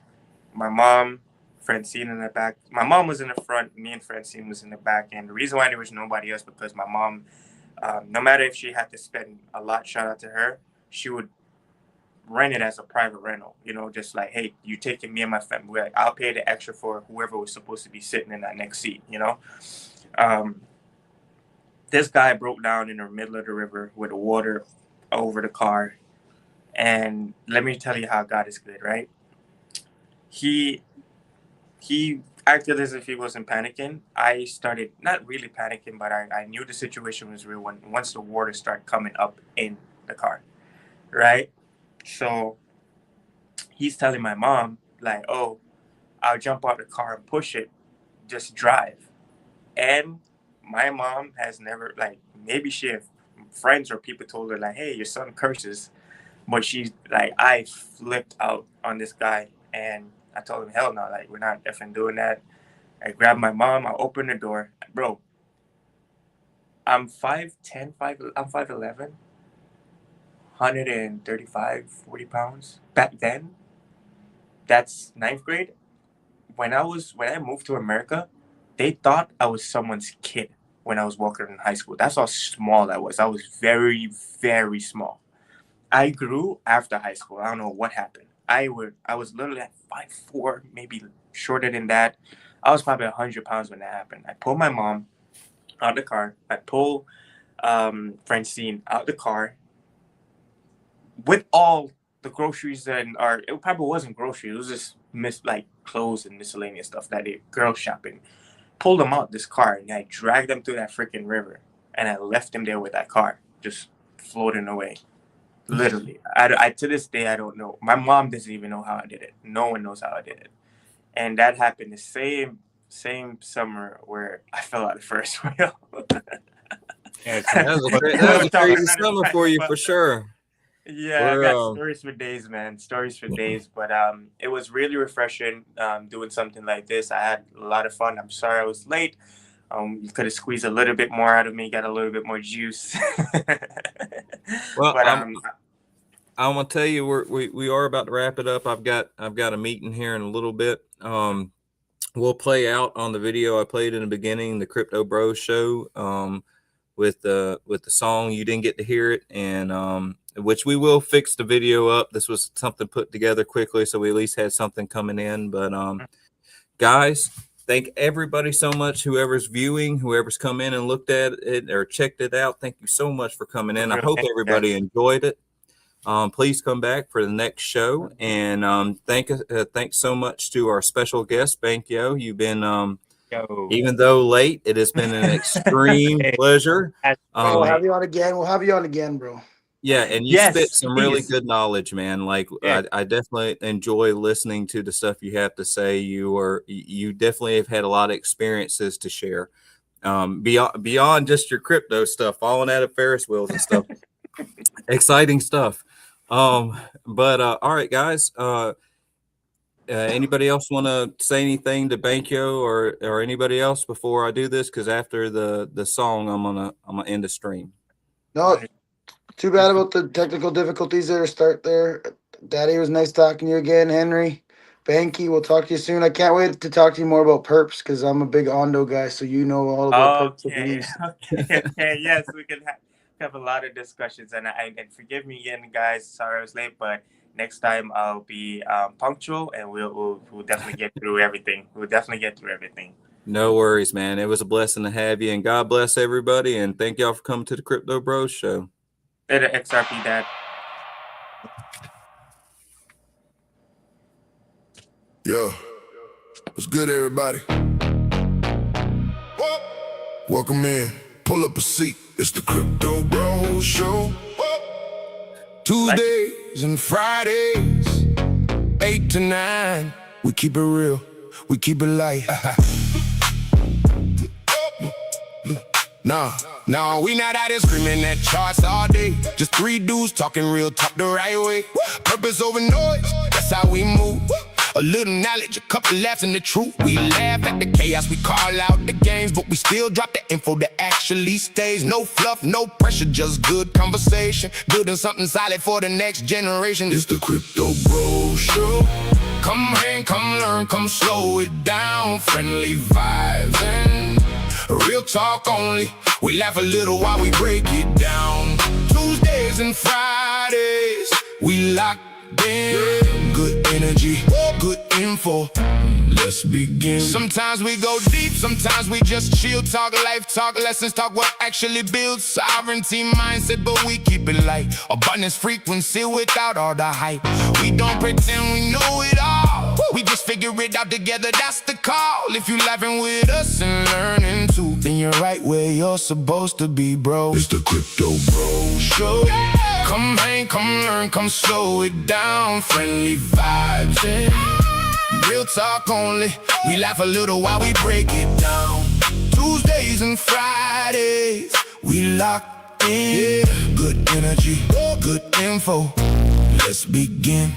my mom, Francine in the back. My mom was in the front. Me and Francine was in the back. And the reason why there was nobody else, because my mom, no matter if she had to spend a lot, shout out to her, she would rent it as a private rental. You know, just like, "Hey, you taking me and my family. Like, I'll pay the extra for whoever was supposed to be sitting in that next seat," you know? This guy broke down in the middle of the river with the water over the car. And let me tell you how God is good, right? He acted as if he wasn't panicking. I started not really panicking, but I knew the situation was real once the water started coming up in the car, right? So he's telling my mom, like, "Oh, I'll jump out the car and push it, just drive." And my mom has never, like, maybe she had friends or people told her, like, "Hey, your son curses." But she's like, I flipped out on this guy. And I told him, "Hell no, like, we're not effing doing that." I grabbed my mom. I opened the door. Bro, I'm 5'10", I'm 5'11", 135, 40 pounds. Back then, that's ninth grade. When I moved to America, they thought I was someone's kid when I was walking in high school. That's how small I was. I was very, very small. I grew after high school. I don't know what happened. I was literally at 5'4", maybe shorter than that. I was probably 100 pounds when that happened. I pulled my mom out of the car. I pulled Francine out the car with all the groceries it probably wasn't groceries. It was just like clothes and miscellaneous stuff that girl shopping. Pulled them out this car and I dragged them through that freaking river. And I left them there with that car, just floating away. Literally. I to this day, I don't know. My mom doesn't even know how I did it. No one knows how I did it. And that happened the same summer where I fell out of first wheel. That was a crazy summer for you, for sure. Yeah, I got stories for days, man. Stories for days. But it was really refreshing doing something like this. I had a lot of fun. I'm sorry I was late. You could have squeezed a little bit more out of me, got a little bit more juice. Well, but I'm gonna tell you, we are about to wrap it up. I've got a meeting here in a little bit. We'll play out on the video I played in the beginning, the Crypto Bros show, with the song. You didn't get to hear it, and which we will fix the video up. This was something put together quickly, so we at least had something coming in. But guys, thank everybody so much. Whoever's viewing, whoever's come in and looked at it or checked it out, thank you so much for coming in. I hope everybody enjoyed it. Please come back for the next show. And thanks so much to our special guest, Bankyo. You've been, even though late, it has been an extreme pleasure. We'll have you on again. We'll have you on again, bro. Yeah, and you spit some really good knowledge, man. Like I definitely enjoy listening to the stuff you have to say. You definitely have had a lot of experiences to share. Beyond just your crypto stuff, falling out of Ferris wheels and stuff. Exciting stuff. But all right, guys. Anybody else want to say anything to Bankyo or anybody else before I do this? Because after the song, I'm gonna end the stream. No, too bad about the technical difficulties there. Start there. Daddy, it was nice talking to you again, Henry. Banky, we'll talk to you soon. I can't wait to talk to you more about perps because I'm a big Ondo guy, so you know all about perps. Okay. Yes, we can have a lot of discussions, and forgive me again, guys. Sorry I was late, but next time I'll be punctual, and we'll definitely get through everything. We'll definitely get through everything. No worries, man. It was a blessing to have you, and God bless everybody. And thank y'all for coming to the Crypto Bros Show. Later, XRP Dad. Yo, what's good, everybody? Welcome in. Pull up a seat. It's the Crypto Bros Show. Tuesdays and Fridays, 8 to 9. We keep it real. We keep it light. Nah, we not out here screaming at charts all day. Just three dudes talking real talk the right way. Purpose over noise, that's how we move. A little knowledge, a couple laughs, and the truth. We laugh at the chaos, we call out the games, but we still drop the info that actually stays. No fluff, no pressure, just good conversation. Building something solid for the next generation. It's the Crypto Bros Show. Come hang, come learn, come slow it down. Friendly vibes and real talk only. We laugh a little while we break it down. Tuesdays and Fridays, we locked in. Good energy, good info. Let's begin. Sometimes we go deep, sometimes we just chill. Talk life, talk lessons, talk what actually builds sovereignty mindset, but we keep it light. Abundance frequency without all the hype. We don't pretend we know it all. We just figure it out together, that's the call. If you laughing with us and learning too, then you're right where you're supposed to be, bro. It's the Crypto Bros Show. Come hang, come learn, come slow it down. Friendly vibes and real talk only. We laugh a little while we break it down. Tuesdays and Fridays, we locked in. Good energy, good info. Let's begin.